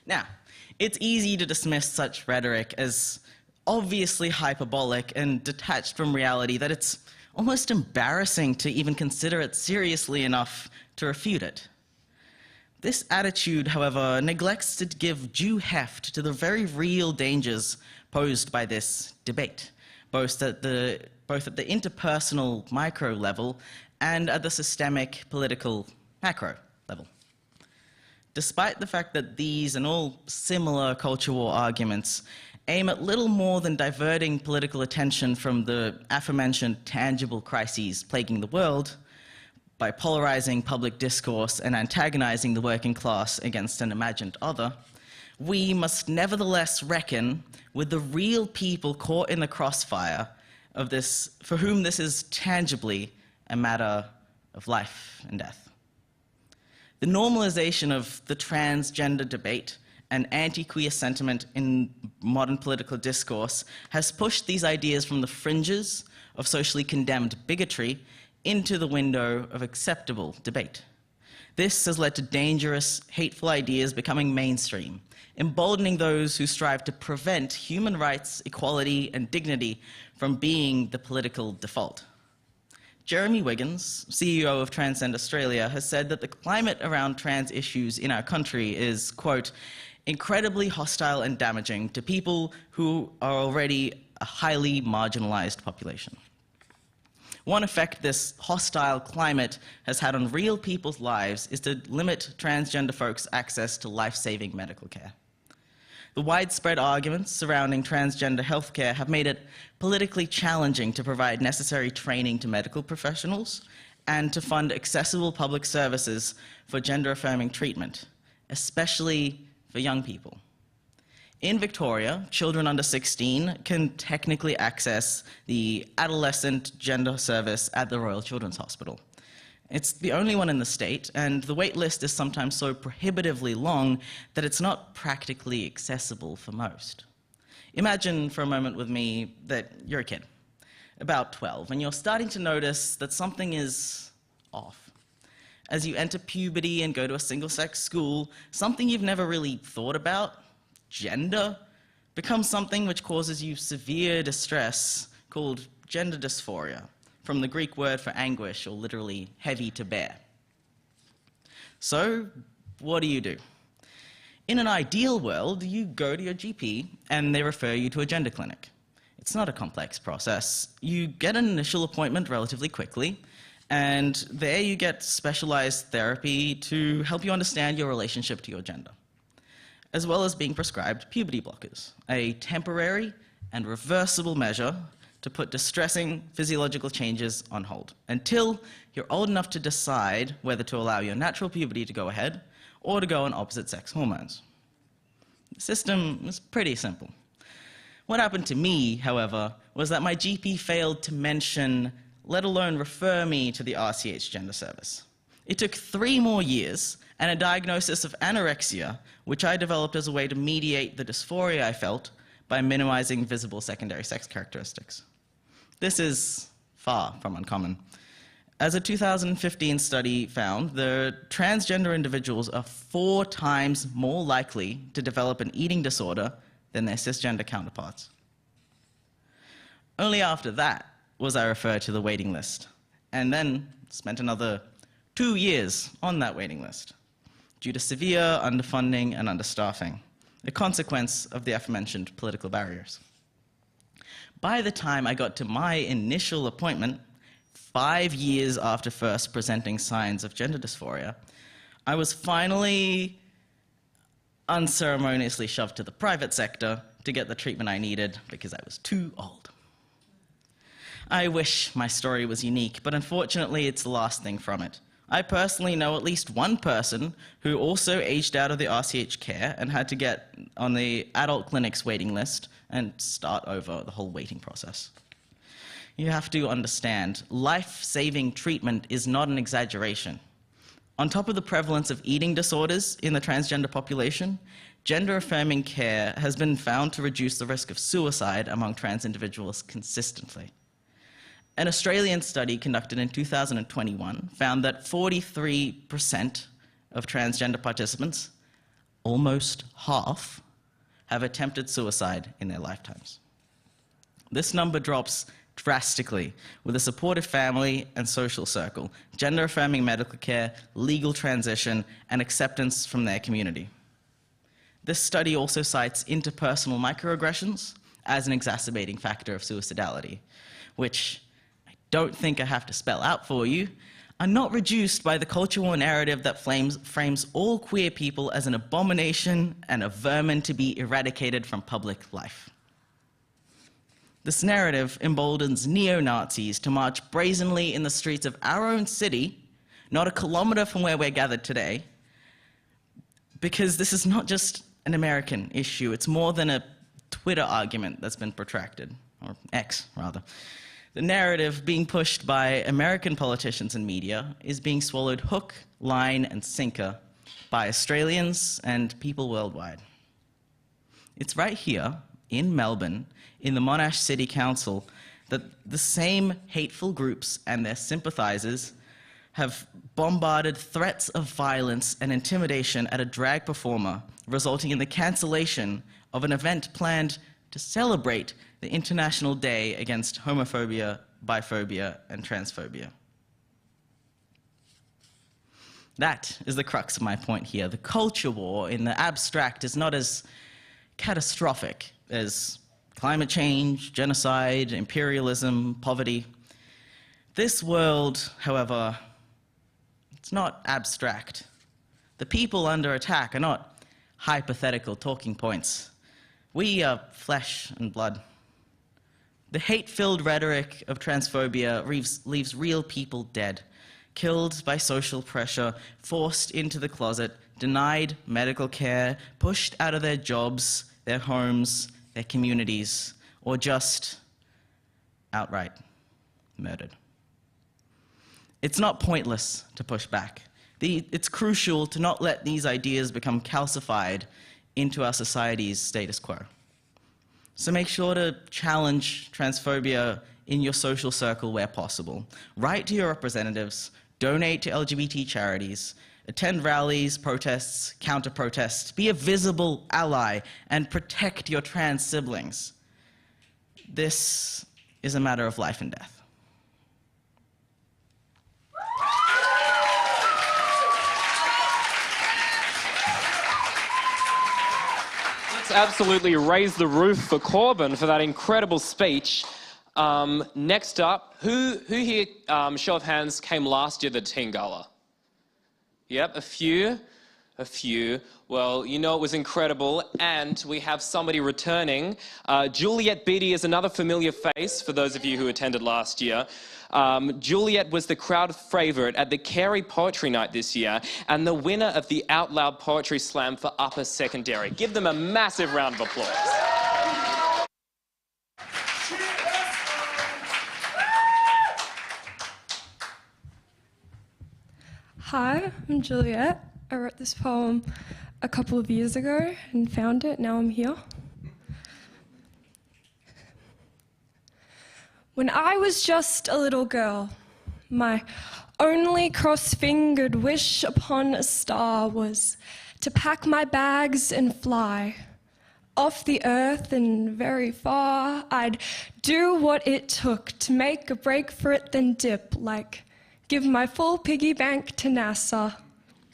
S10: Now, it's easy to dismiss such rhetoric as obviously hyperbolic and detached from reality that it's almost embarrassing to even consider it seriously enough to refute it. This attitude, however, neglects to give due heft to the very real dangers posed by this debate, both at the interpersonal micro level and at the systemic political macro level. Despite the fact that these and all similar culture war arguments aim at little more than diverting political attention from the aforementioned tangible crises plaguing the world, by polarizing public discourse and antagonizing the working class against an imagined other, we must nevertheless reckon with the real people caught in the crossfire of this, for whom this is tangibly a matter of life and death. The normalization of the transgender debate and anti-queer sentiment in modern political discourse has pushed these ideas from the fringes of socially condemned bigotry into the window of acceptable debate. This has led to dangerous, hateful ideas becoming mainstream, emboldening those who strive to prevent human rights, equality, and dignity from being the political default. Jeremy Wiggins, CEO of Transcend Australia, has said that the climate around trans issues in our country is, quote, incredibly hostile and damaging to people who are already a highly marginalized population. One effect this hostile climate has had on real people's lives is to limit transgender folks' access to life-saving medical care. The widespread arguments surrounding transgender healthcare have made it politically challenging to provide necessary training to medical professionals and to fund accessible public services for gender-affirming treatment, especially for young people. In Victoria, children under 16 can technically access the adolescent gender service at the Royal Children's Hospital. It's the only one in the state, and the wait list is sometimes so prohibitively long that it's not practically accessible for most. Imagine for a moment with me that you're a kid, about 12, and you're starting to notice that something is off. As you enter puberty and go to a single-sex school, something you've never really thought about, gender, becomes something which causes you severe distress called gender dysphoria, from the Greek word for anguish, or literally heavy to bear. So, what do? In an ideal world, you go to your GP and they refer you to a gender clinic. It's not a complex process. You get an initial appointment relatively quickly, and there you get specialized therapy to help you understand your relationship to your gender, as well as being prescribed puberty blockers, a temporary and reversible measure to put distressing physiological changes on hold until you're old enough to decide whether to allow your natural puberty to go ahead or to go on opposite-sex hormones. The system is pretty simple. What happened to me, however, was that my GP failed to mention, let alone refer me to the RCH gender service. It took 3 more years and a diagnosis of anorexia, which I developed as a way to mediate the dysphoria I felt by minimizing visible secondary sex characteristics. This is far from uncommon. As a 2015 study found, the transgender individuals are 4 times more likely to develop an eating disorder than their cisgender counterparts. Only after that was I referred to the waiting list, and then spent another 2 years on that waiting list due to severe underfunding and understaffing, a consequence of the aforementioned political barriers. By the time I got to my initial appointment, 5 years after first presenting signs of gender dysphoria, I was finally unceremoniously shoved to the private sector to get the treatment I needed because I was too old. I wish my story was unique, but unfortunately it's the last thing from it. I personally know at least one person who also aged out of the RCH care and had to get on the adult clinic's waiting list and start over the whole waiting process. You have to understand, life-saving treatment is not an exaggeration. On top of the prevalence of eating disorders in the transgender population, gender-affirming care has been found to reduce the risk of suicide among trans individuals consistently. An Australian study conducted in 2021 found that 43% of transgender participants, almost half, have attempted suicide in their lifetimes. This number drops drastically with a supportive family and social circle, gender-affirming medical care, legal transition, and acceptance from their community. This study also cites interpersonal microaggressions as an exacerbating factor of suicidality, which I don't think I have to spell out for you, are not reduced by the cultural narrative that frames all queer people as an abomination and a vermin to be eradicated from public life. This narrative emboldens neo-Nazis to march brazenly in the streets of our own city, not a kilometer from where we're gathered today, because this is not just an American issue, it's more than a Twitter argument that's been protracted, or X, rather. The narrative being pushed by American politicians and media is being swallowed hook, line, and sinker by Australians and people worldwide. It's right here in Melbourne, in the Monash City Council, that the same hateful groups and their sympathizers have bombarded threats of violence and intimidation at a drag performer, resulting in the cancellation of an event planned to celebrate the International Day Against Homophobia, Biphobia, and Transphobia. That is the crux of my point here. The culture war in the abstract is not as catastrophic as climate change, genocide, imperialism, poverty. This world, however, it's not abstract. The people under attack are not hypothetical talking points. We are flesh and blood. The hate-filled rhetoric of transphobia leaves real people dead, killed by social pressure, forced into the closet, denied medical care, pushed out of their jobs, their homes, their communities, or just outright murdered. It's not pointless to push back. It's crucial to not let these ideas become calcified into our society's status quo. So make sure to challenge transphobia in your social circle where possible. Write to your representatives, donate to LGBT charities, attend rallies, protests, counter-protests, be a visible ally, and protect your trans siblings. This is a matter of life and death.
S1: Let's absolutely raise the roof for Corbin for that incredible speech. Next up, who here, show of hands, came last year to the Teen Gala? Yep, a few. Well, you know it was incredible, and we have somebody returning. Juliet Beattie is another familiar face for those of you who attended last year. Juliet was the crowd favourite at the Carey Poetry Night this year, and the winner of the Out Loud Poetry Slam for Upper Secondary. Give them a massive round of applause.
S11: Hi, I'm Juliet. I wrote this poem a couple of years ago and found it. Now I'm here. When I was just a little girl, my only cross-fingered wish upon a star was to pack my bags and fly off the earth and very far. I'd do what it took to make a break for it, then dip, like give my full piggy bank to NASA.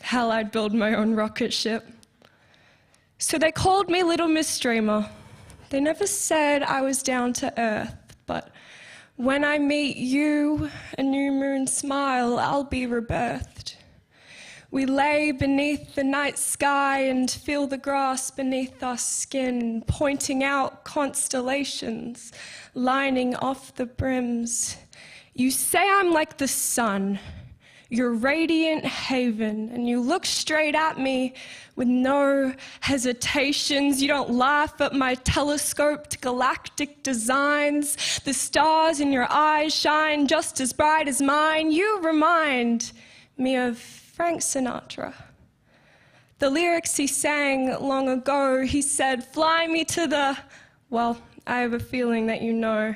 S11: Hell, I'd build my own rocket ship. So they called me Little Miss Dreamer. They never said I was down to earth, but when I meet you, a new moon smile, I'll be rebirthed. We lay beneath the night sky and feel the grass beneath our skin, pointing out constellations, lining off the brims. You say I'm like the sun, your radiant haven, and you look straight at me with no hesitations. You don't laugh at my telescoped galactic designs. The stars in your eyes shine just as bright as mine. You remind me of Frank Sinatra. The lyrics he sang long ago, he said, fly me to the, well, I have a feeling that you know.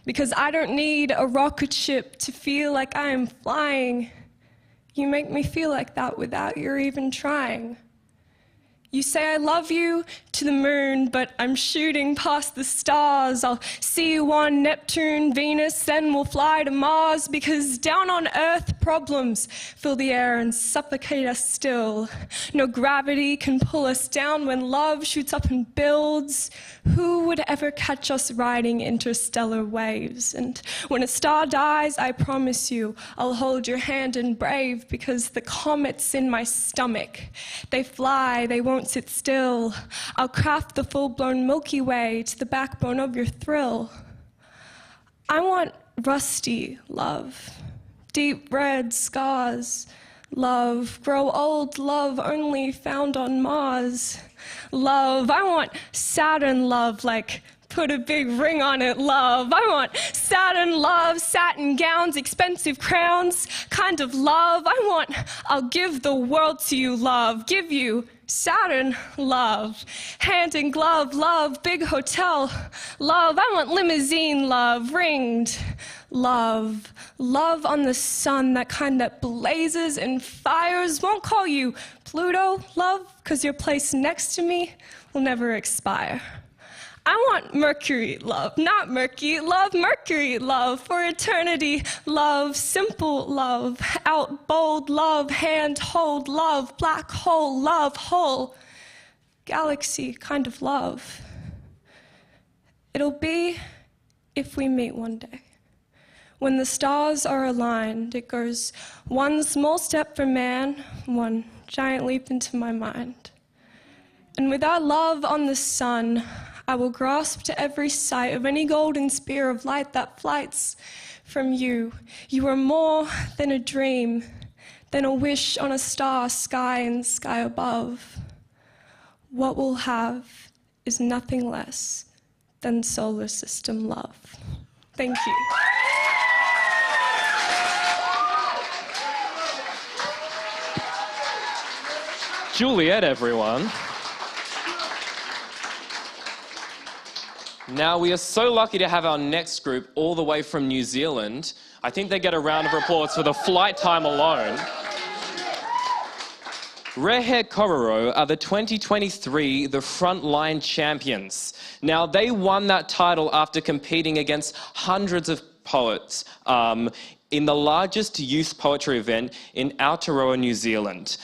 S11: Because I don't need a rocket ship to feel like I am flying. You make me feel like that without your even trying. You say I love you to the moon, but I'm shooting past the stars. I'll see you on Neptune, Venus, then we'll fly to Mars, because down on Earth problems fill the air and suffocate us still. No gravity can pull us down when love shoots up and builds. Who would ever catch us riding interstellar waves? And when a star dies, I promise you, I'll hold your hand and brave, because the comets in my stomach, they fly, they won't sit still. I'll craft the full-blown Milky Way to the backbone of your thrill. I want rusty love, deep red scars, love, grow old love only found on Mars. Love, I want Saturn love, like put a big ring on it, love. I want Saturn love, satin gowns, expensive crowns, kind of love. I'll give the world to you, love, give you Saturn love, hand in glove love, big hotel love. I want limousine love, ringed love, love on the sun, that kind that blazes and fires. Won't call you Pluto love, 'cause your place next to me will never expire. I want Mercury love, not murky love, Mercury love, for eternity love, simple love, out bold love, hand hold love, black hole love, whole galaxy kind of love. It'll be if we meet one day. When the stars are aligned, it goes one small step for man, one giant leap into my mind. And with our love on the sun, I will grasp to every sight of any golden spear of light that flights from you. You are more than a dream, than a wish on a star sky and sky above. What we'll have is nothing less than solar system love. Thank you.
S1: Juliet, everyone. Now, we are so lucky to have our next group all the way from New Zealand. I think they get a round of applause for the flight time alone. Rehe Kororo are the 2023 The Frontline Champions. Now, they won that title after competing against hundreds of poets in the largest youth poetry event in Aotearoa, New Zealand.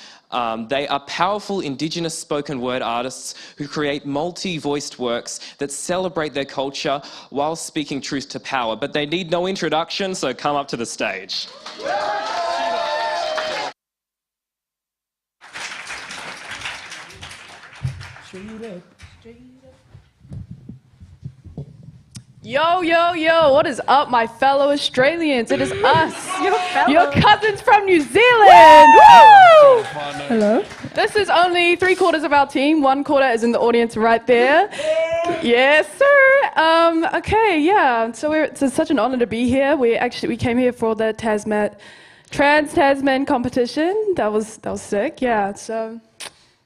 S1: They are powerful Indigenous spoken word artists who create multi-voiced works that celebrate their culture while speaking truth to power. But they need no introduction, so come up to the stage.
S12: Yo, yo, yo, what is up, my fellow Australians? It is us, your cousins from New Zealand. Woo!
S11: Hello.
S12: This is only 3/4 of our team. 1/4 is in the audience right there. Yes, sir. Okay, yeah. So it's such an honor to be here. We came here for the Trans-Tasman competition. That was sick. Yeah. So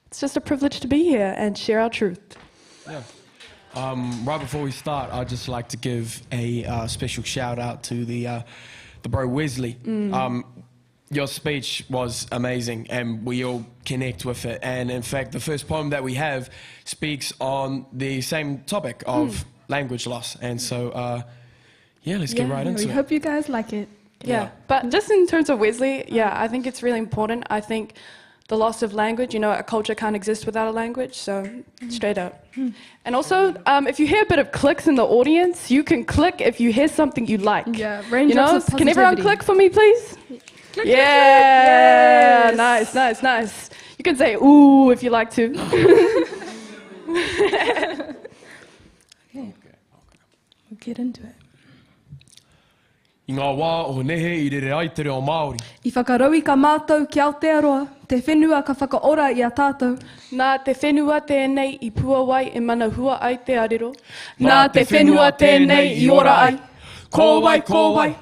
S12: it's just a privilege to be here and share our truth.
S13: Yeah. Right before we start, I'd just like to give a special shout out to the bro Wesley. your speech was amazing and we all connect with it. And in fact, the first poem that we have speaks on the same topic of language loss. And so, yeah, let's get right into
S11: we
S13: it.
S11: hope you guys like it.
S12: Yeah, but just in terms of Wesley, yeah, I think it's really important. I think the loss of language, you know, a culture can't exist without a language, so straight up. And also, if you hear a bit of clicks in the audience, you can click if you hear something you like.
S11: Yeah,
S12: You
S11: raindrops
S12: know,
S11: of
S12: can everyone
S11: positivity.
S12: click for me, please?
S11: Click,
S12: Yeah,
S11: click, click.
S12: nice, nice, nice. You can say ooh if you like to.
S11: Okay, we'll get into it.
S13: I ngā wā o nehe I rere aitere o Māori.
S11: I whakaraui ka mātou ki Aotearoa, te whenua ka whakaora I a tātou.
S12: Nā te whenua tēnei I pua wai e mana hua ai te arero.
S11: Nā te whenua tēnei I ora ai.
S13: Ko wai, ko wai.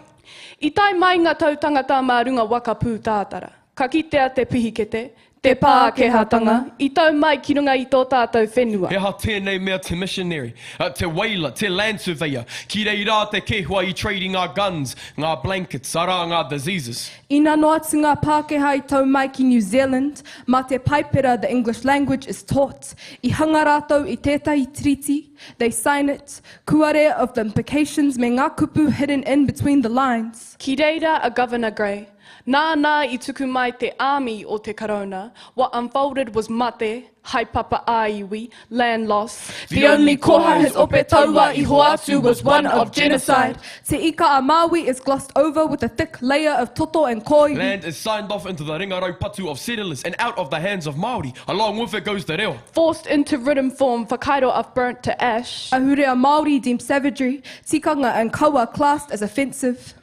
S12: I tai mai ngā tautangata mā runga waka pū tātara. Ka kitea te pihikete, te pākehatanga, I tau mai ki runga I tō tātou whenua.
S13: He ha tēnei mea te missionary, te whaler, te land surveyor, ki rei rā te kehua I trading our guns, ngā blankets, ara ngā diseases.
S11: Ina no atu ngā Pākehā I tau mai ki New Zealand, ma te paipera the English language is taught. I hanga rātou I tētahi treaty, they sign it, kuare of the implications me ngā kupu hidden in between the lines.
S12: Ki reira a Governor Grey. Nā I tuku mai te army o te karona. What unfolded was mate, haipapa aiwi, land loss.
S11: The only koha his ope taua I hoatu was one of genocide. Te ika a Māui is glossed over with a thick layer of toto and koi.
S13: Land is signed off into the ringarau patu of settlers and out of the hands of Māori. Along with it goes the reo.
S12: Forced into written form, whakairo of burnt to ash.
S11: Ahurea Māori deemed savagery, tikanga and kaua classed as offensive.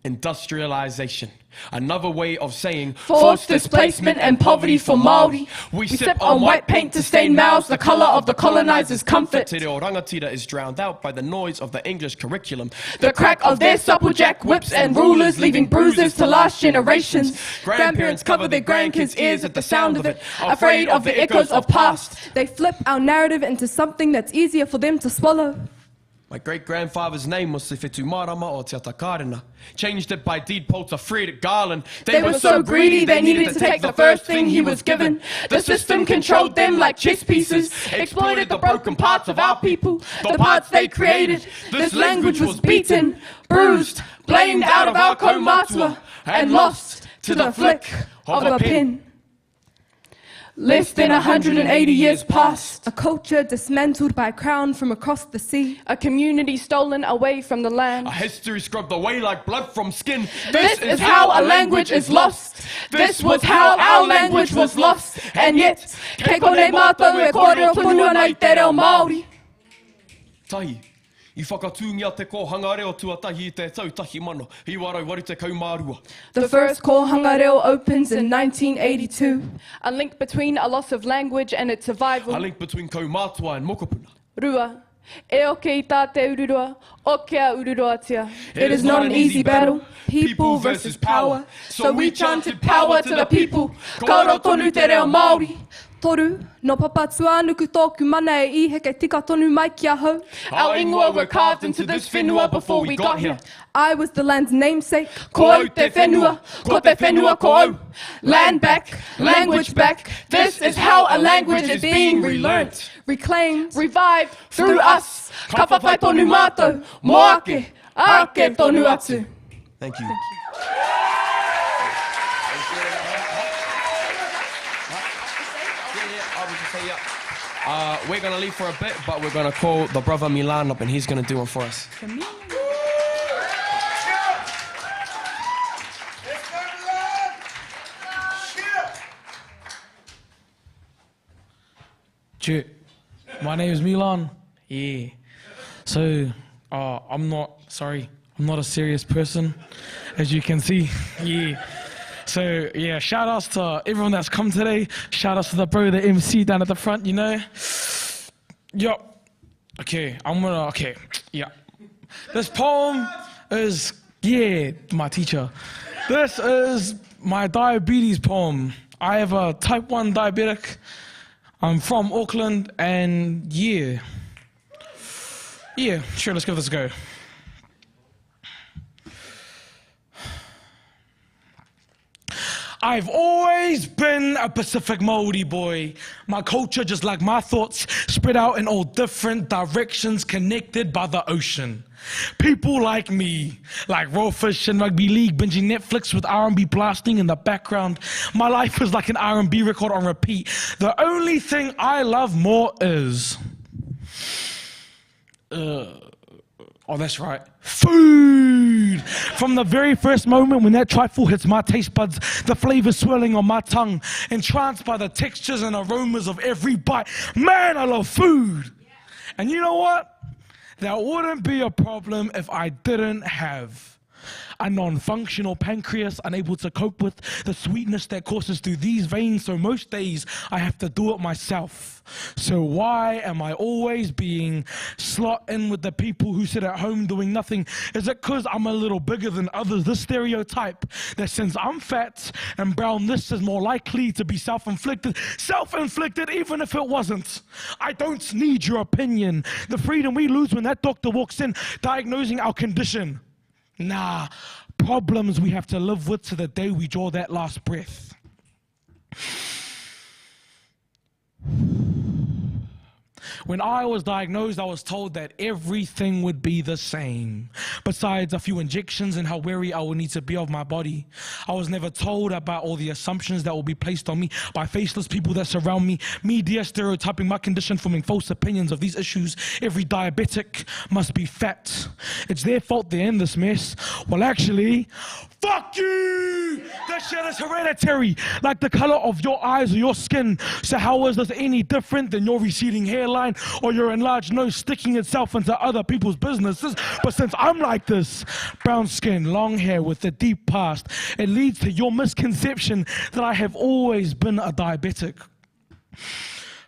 S13: Industrialization. Another way of saying
S11: Forced displacement and poverty for Māori. We sip on white paint to stain mouths the colour of the colonizers' comfort.
S13: Te reo rangatira is drowned out by the noise of the English curriculum.
S11: The crack of their supplejack whips and rulers leaving bruises to last generations. Grandparents cover their grandkids' ears at the sound of it, afraid of the echoes of past. They flip our narrative into something that's easier for them to swallow.
S13: My great-grandfather's name was Te Whetu Marama o Te Atakarena. Changed it by deed poll to Fred Garland.
S11: They were so greedy they needed to take the first thing he was given. The system controlled them like chess pieces, exploited the broken parts of our people, the parts they created. This language was beaten, bruised, blamed out of our kaumatua, and lost to the flick of a pen. Less than 180 years past. A culture dismantled by a crown from across the sea.
S12: A community stolen away from the land.
S13: A history scrubbed away like blood from skin.
S11: This is how a language is lost. This was how our language was lost. And yet, ke kone mātou e kōrero punua nei te reo Māori.
S13: Tahi, I whakatūngia te kōhanga reo tuatahi I te tautahi mano. I warau wari te kaumārua.
S11: The first kōhanga reo opens in 1982.
S12: A link between a loss of language and its survival.
S13: A link between kaumātua and mokopuna.
S12: Rua, e oke I tā te ururua, oke a ururoatia.
S11: It is not an easy battle. People versus power. So we chanted power to the people. Kauro tonu te reo Māori. Toru, no papatua nuku tōku mana e ihe kei tika tonu mai ki a hau.
S12: Our ingoa were carved into this whenua before we got here.
S11: I was the land's namesake. Ko au te whenua, ko te whenua ko au. Land back, language back. This is how a language is being relearnt, reclaimed,
S12: revived
S11: through us. Ka whawhai tonu mātou, moake, ake tonu atu.
S13: Thank you. We're going to leave for a bit, but we're going to call the brother Milan up and he's going to do it for us.
S14: Check. My name is Milan. Yeah. So, I'm not a serious person, as you can see. Yeah. So, yeah, shout outs to everyone that's come today. Shout outs to the bro, the MC down at the front, you know. Yup. Okay, yeah. This poem is, my teacher. This is my diabetes poem. I have a type 1 diabetic. I'm from Auckland, and yeah, sure, let's give this a go. I've always been a Pacific Maori boy. My culture, just like my thoughts, spread out in all different directions, connected by the ocean. People like me, like raw fish and rugby league, binging Netflix with R&B blasting in the background. My life is like an R&B record on repeat. The only thing I love more is... oh, that's right. Food! From the very first moment when that trifle hits my taste buds, the flavor swirling on my tongue, entranced by the textures and aromas of every bite. Man, I love food! And you know what? That wouldn't be a problem if I didn't have a non-functional pancreas unable to cope with the sweetness that courses through these veins, so most days I have to do it myself. So why am I always being slot in with the people who sit at home doing nothing? Is it because I'm a little bigger than others? This stereotype that since I'm fat and brown, this is more likely to be self-inflicted. Self-inflicted even if it wasn't. I don't need your opinion. The freedom we lose when that doctor walks in diagnosing our condition. Nah, problems we have to live with to the day we draw that last breath. When I was diagnosed, I was told that everything would be the same. Besides a few injections and how wary I would need to be of my body. I was never told about all the assumptions that will be placed on me by faceless people that surround me. Media stereotyping my condition, forming false opinions of these issues. Every diabetic must be fat. It's their fault they're in this mess. Well, actually, fuck you! That shit is hereditary, like the color of your eyes or your skin. So how is this any different than your receding hairline or your enlarged nose sticking itself into other people's businesses? But since I'm like this, brown skin, long hair with a deep past, it leads to your misconception that I have always been a diabetic.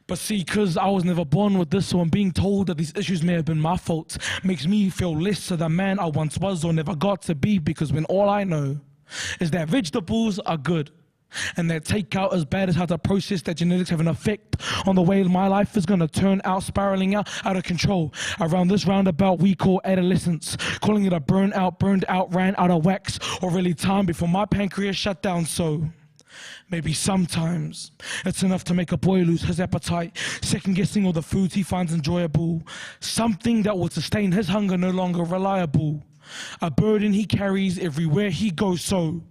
S14: But see, because I was never born with this, so I'm being told that these issues may have been my fault, makes me feel less of the man I once was or never got to be, because when all I know is that vegetables are good, and that takeout is bad as how to process that genetics have an effect on the way my life is going to turn out, spiraling out of control. Around this roundabout we call adolescence, calling it a burned out, ran out of wax, or really time before my pancreas shut down. So maybe sometimes it's enough to make a boy lose his appetite, second-guessing all the foods he finds enjoyable. Something that will sustain his hunger no longer reliable. A burden he carries everywhere he goes. So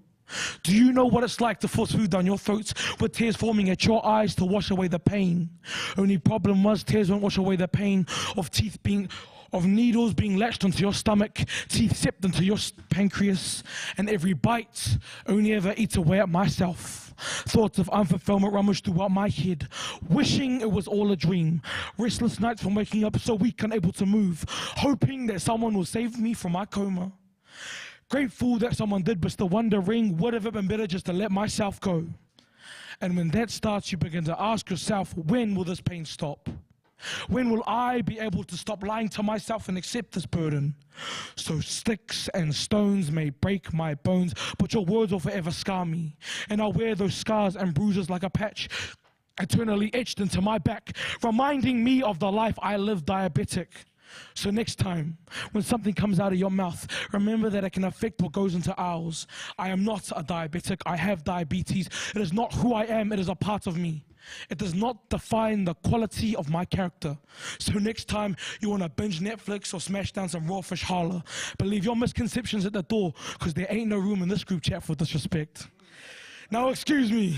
S14: do you know what it's like to force food down your throats with tears forming at your eyes to wash away the pain? Only problem was tears won't wash away the pain of needles being latched onto your stomach, teeth seeped into your pancreas, and every bite only ever eats away at myself. Thoughts of unfulfillment rummage throughout my head, wishing it was all a dream. Restless nights from waking up so weak, unable to move, hoping that someone will save me from my coma. Grateful that someone did, but still wondering, would have it been better just to let myself go? And when that starts, you begin to ask yourself, when will this pain stop? When will I be able to stop lying to myself and accept this burden? So sticks and stones may break my bones, but your words will forever scar me. And I'll wear those scars and bruises like a patch, eternally etched into my back, reminding me of the life I lived diabetic. So next time, when something comes out of your mouth, remember that it can affect what goes into ours. I am not a diabetic. I have diabetes. It is not who I am. It is a part of me. It does not define the quality of my character. So next time you want to binge Netflix or smash down some raw fish, holla. But leave your misconceptions at the door, because there ain't no room in this group chat for disrespect. Now, excuse me.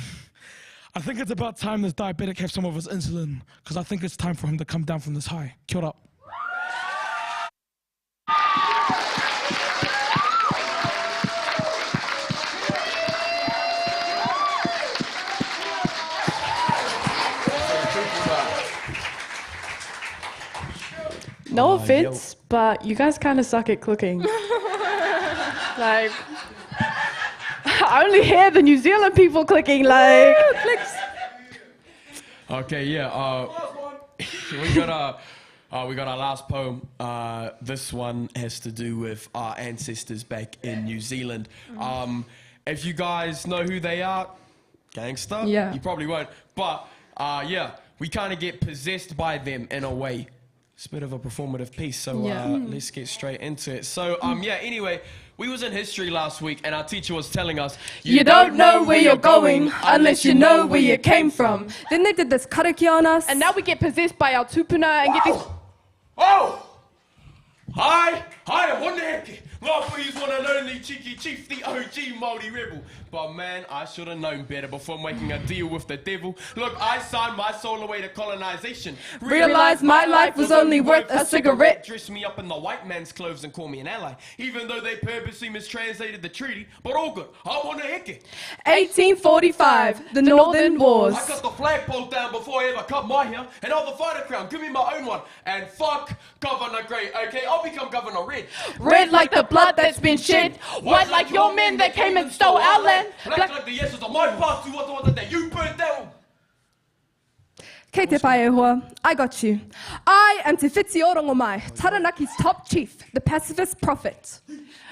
S14: I think it's about time this diabetic have some of his insulin, because I think it's time for him to come down from this high. Kia ora.
S12: No offense, but you guys kind of suck at cooking. Like, I only hear the New Zealand people clicking, like, clicks.
S13: Okay, yeah. We got our last poem. This one has to do with our ancestors back in New Zealand. If you guys know who they are, gangster.
S12: Yeah.
S13: You probably won't. But yeah, we kind of get possessed by them in a way. it's a bit of a performative piece, so
S12: Yeah.
S13: let's get straight into it. So, yeah, anyway, we was in history last week, and our teacher was telling us,
S12: You don't know where you're going unless you know where you came from.
S11: Then they did this karaki on us.
S12: And now we get possessed by our tupuna and get these...
S13: Oh! Hi, honeke. Ngāpui's one and only cheeky chief, the OG Māori rebel. But man, I should have known better before making a deal with the devil. Look, I signed my soul away to colonization.
S12: Realized my life was only worth a cigarette.
S13: Dress me up in the white man's clothes and call me an ally. Even though they purposely mistranslated the treaty, but all good. I want to heke.
S12: 1845, the Northern Wars.
S13: I got the flagpole down before I ever cut my hair, and I'll the fighter crown, give me my own one. And fuck Governor Grey, okay? I'll become Governor Red.
S12: Red like the blood that's been shed. White like your men that came and stole our land.
S13: Black like the yeses of my past, who was the that you burnt down.
S11: Kei te pai e hoa, I got you. I am Te Whiti Orongo Mai, Taranaki's top chief, the pacifist prophet.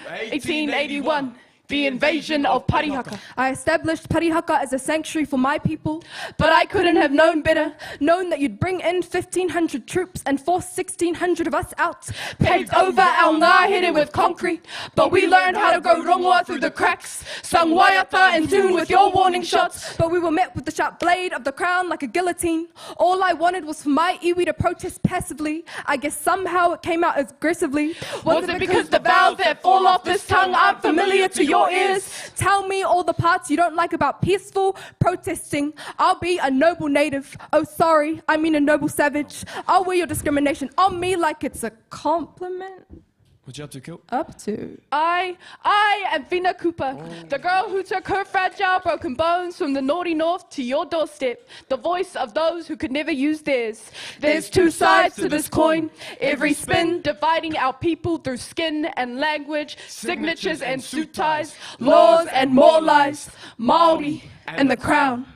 S12: 1881, the invasion of Parihaka.
S11: I established Parihaka as a sanctuary for my people,
S12: But I couldn't have known better.
S11: known that you'd bring in 1,500 troops and force 1,600 of us out.
S12: Paved over our ngahere with concrete. But we learned how to go rongoa through the cracks. Sung waiata in tune with your warning shots.
S11: But we were met with the sharp blade of the crown like a guillotine. All I wanted was for my iwi to protest passively. I guess somehow it came out aggressively.
S12: Was it because the vowels that fall off this tongue aren't familiar to your ears?
S11: Tell me all the parts you don't like about peaceful protesting. I'll be a noble native. Oh, sorry, I mean a noble savage. I'll wear your discrimination on me like it's a compliment.
S13: What you up to, Kilt?
S11: Up to.
S12: I am Fina Cooper, the girl who took her fragile, broken bones from the naughty north to your doorstep, the voice of those who could never use theirs. There's two sides to this coin, every spin dividing our people through skin and language, signatures and suit ties, laws and more lies, Māori and the crown.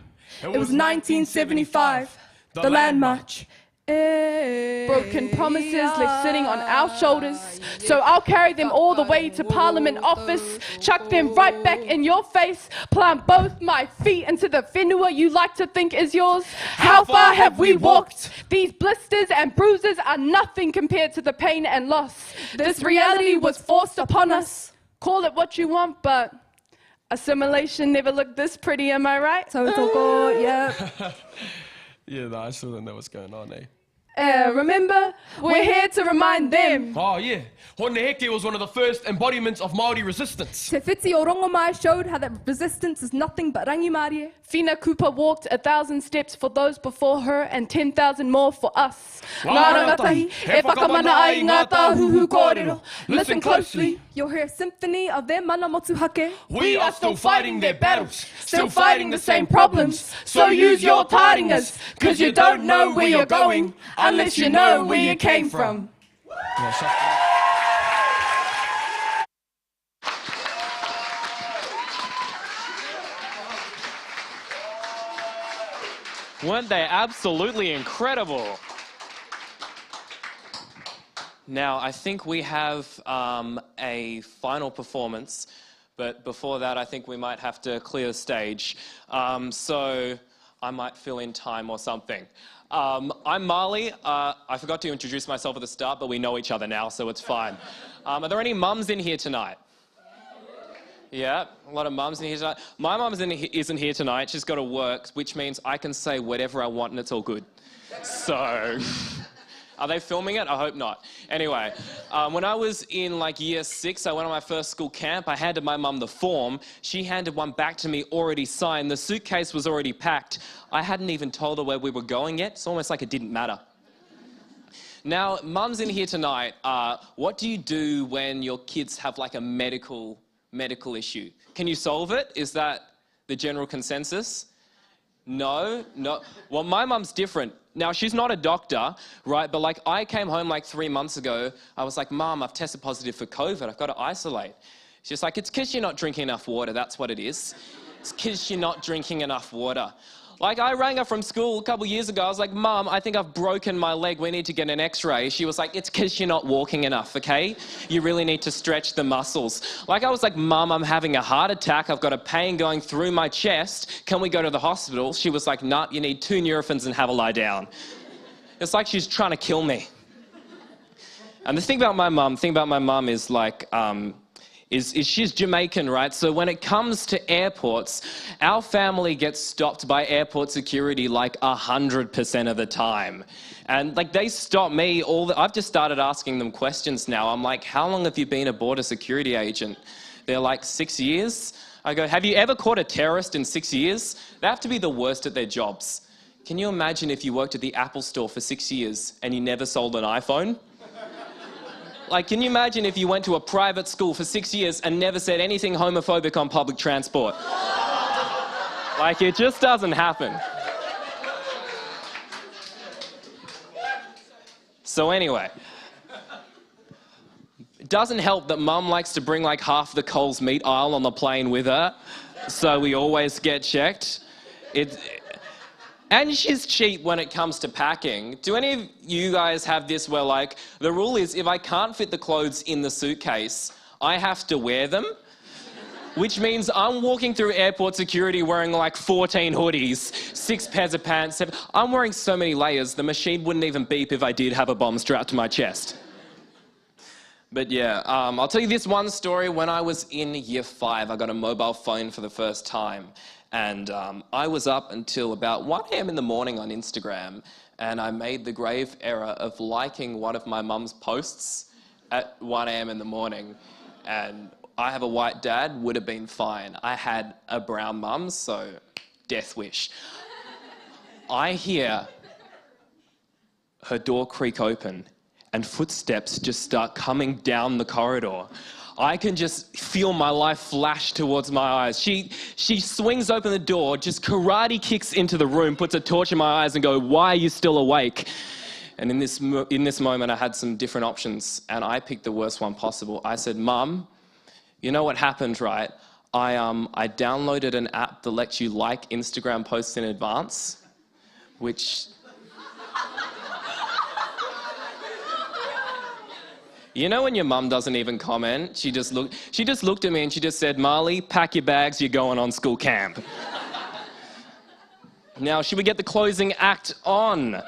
S11: It was 1975, the Land March.
S12: Broken promises left sitting on our shoulders. So I'll carry them all the way to Parliament office, chuck them right back in your face, plant both my feet into the whenua you like to think is yours. How far have we walked? These blisters and bruises are nothing compared to the pain and loss. This reality was forced upon us. Call it what you want, but assimilation never looked this pretty, am I right?
S11: So it's all good, yeah.
S13: Yeah, no, I still don't know what's going on, eh?
S12: Remember, we're here to remind them.
S13: Oh, yeah. Hone Heke was one of the first embodiments of Māori resistance.
S11: Te Whiti Orongo Mai showed how that resistance is nothing but rangi Māori.
S12: Fina Cooper walked 1,000 steps for those before her and 10,000 more for us.
S13: Ngā rangatahi, he whakamana ai ngā tāhuhu kōrero. Listen closely.
S11: You'll hear a symphony of their mana motuhake.
S13: We are still fighting their battles,
S12: Still fighting the same problems. So use your taringas, cause you don't know where you're going unless you know where you came from.
S1: Weren't they absolutely incredible? Now, I think we have a final performance, but before that, I think we might have to clear the stage. So I might fill in time or something. I'm Marley. I forgot to introduce myself at the start, but we know each other now, so it's fine. Are there any mums in here tonight? Yeah, a lot of mums in here tonight. My mum isn't here tonight. She's got to work, which means I can say whatever I want and it's all good. So, are they filming it? I hope not. Anyway, when I was in like year 6, I went on my first school camp. I handed my mum the form. She handed one back to me already signed. The suitcase was already packed. I hadn't even told her where we were going yet. It's almost like it didn't matter. Now, mums in here tonight, what do you do when your kids have like a medical issue? Can you solve it? Is that the general consensus? No. Well, my mum's different. Now, she's not a doctor, right? But like I came home like 3 months ago. I was like, Mum, I've tested positive for COVID. I've got to isolate. She's like, it's because you're not drinking enough water. That's what it is. It's because you're not drinking enough water. Like, I rang her from school a couple years ago. I was like, Mum, I think I've broken my leg. We need to get an x-ray. She was like, it's because you're not walking enough, okay? You really need to stretch the muscles. Like, I was like, Mum, I'm having a heart attack. I've got a pain going through my chest. Can we go to the hospital? She was like, nah, you need 2 Nurophens and have a lie down. It's like she's trying to kill me. And the thing about my mum is like, is she's Jamaican, right? So when it comes to airports, our family gets stopped by airport security like 100% of the time. And like they stop me I've just started asking them questions now. I'm like, how long have you been a border security agent? They're like, 6 years. I go, have you ever caught a terrorist in 6 years? They have to be the worst at their jobs. Can you imagine if you worked at the Apple store for 6 years and you never sold an iPhone? Like, can you imagine if you went to a private school for 6 years and never said anything homophobic on public transport? Like, it just doesn't happen. So anyway, it doesn't help that Mum likes to bring like half the Coles meat aisle on the plane with her, so we always get checked. And she's cheap when it comes to packing. Do any of you guys have this where like, the rule is if I can't fit the clothes in the suitcase, I have to wear them? Which means I'm walking through airport security wearing like 14 hoodies, 6 pairs of pants. I'm wearing so many layers, the machine wouldn't even beep if I did have a bomb strapped to my chest. But yeah, I'll tell you this one story. When I was in year 5, I got a mobile phone for the first time. And I was up until about 1 a.m. in the morning on Instagram, and I made the grave error of liking one of my mum's posts at 1 a.m. in the morning. And I have a white dad, would have been fine. I had a brown mum, so death wish. I hear her door creak open and footsteps just start coming down the corridor. I can just feel my life flash towards my eyes. She swings open the door, just karate kicks into the room, puts a torch in my eyes and go, "Why are you still awake?" And in this moment, I had some different options, and I picked the worst one possible. I said, "Mum, you know what happened, right? I downloaded an app that lets you like Instagram posts in advance, which..." You know when your mum doesn't even comment? She just looked at me and she just said, "Marley, pack your bags, you're going on school camp." Now, should we get the closing act on?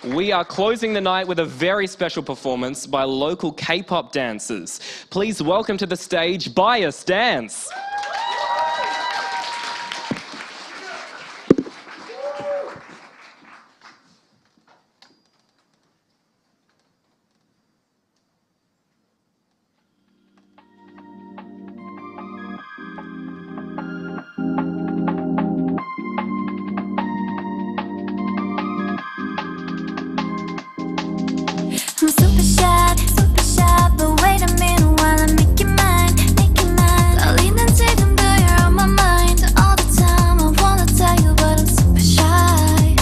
S1: We are closing the night with a very special performance by local K-pop dancers. Please welcome to the stage Bias Dance.
S15: I'm super shy, but wait a minute while I make you mine, 떨리는 지금도 you're on my mind all the time. I wanna tell you, but I'm super shy.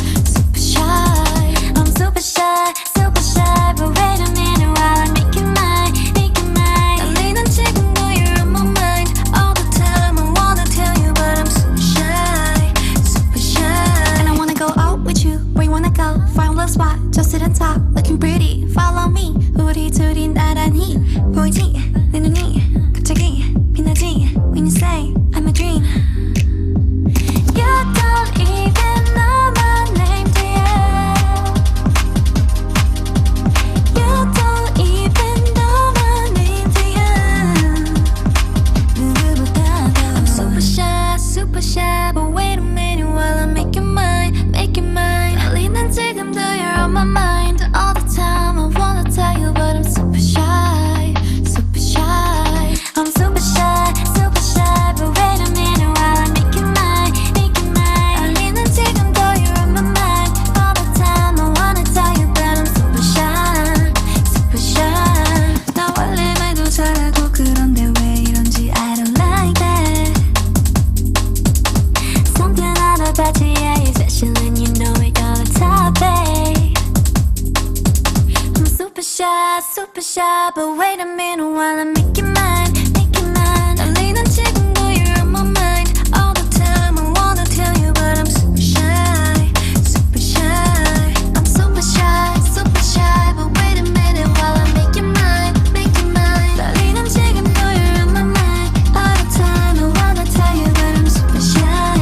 S15: I'm super shy, but wait a minute while I make you mine, 떨리는 지금도 you're on my mind all the time. I wanna tell you, but I'm super shy. And I wanna go out with you, where you wanna go, find a little spot, just sit on top, looking pretty. Follow me, 우리 둘이 나란히 보이지? 내 눈이 갑자기 빛나지? When you say I'm a dream. You don't even know my name, do you? You don't even know my name, do you? 누구보다도 I'm super shy, but wait a minute while I make you mine, 떨리는 지금도 you're on my mind all the time. I wanna tell you, but I'm super shy. I'm super shy, but wait a minute while I make you mine, 떨리는 지금도 you're on my mind all the time. I wanna tell you, but I'm super shy. 나 원래 말도 잘하고 그런데 왜 이런지 I don't like that. Something about you, yeah, you're special and you know it all the time, babe. I'm super shy, but wait a minute while I make you mine, 떨리는 지금도 you're on my mind all the time. I wanna tell you, but I'm super shy. I'm super shy, but wait a minute while I make you mine, 떨리는 지금도 you're on my mind all the time. I wanna tell you, but I'm super shy.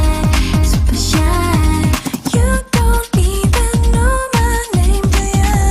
S15: You don't even know my name, do you?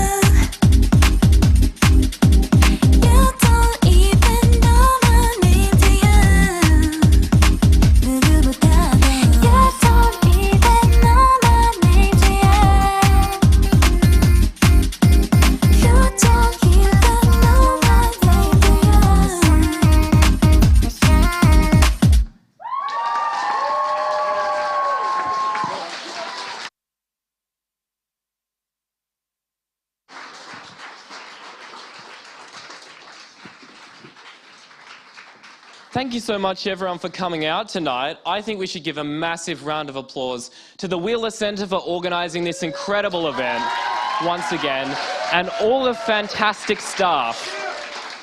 S1: Thank you so much, everyone, for coming out tonight. I think we should give a massive round of applause to the Wheeler Centre for organising this incredible event once again, and all the fantastic staff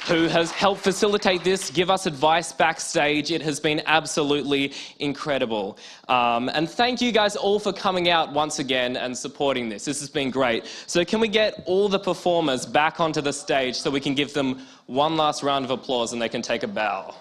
S1: who has helped facilitate this, give us advice backstage. It has been absolutely incredible. And thank you guys all for coming out once again and supporting this. This has been great. So can we get all the performers back onto the stage so we can give them one last round of applause and they can take a bow?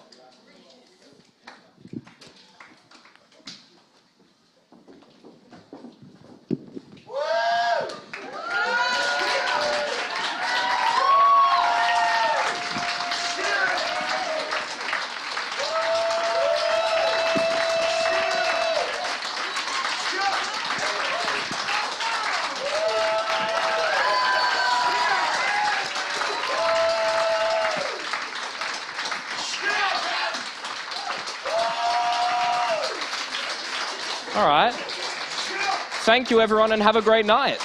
S1: All right. Thank you, everyone, and have a great night.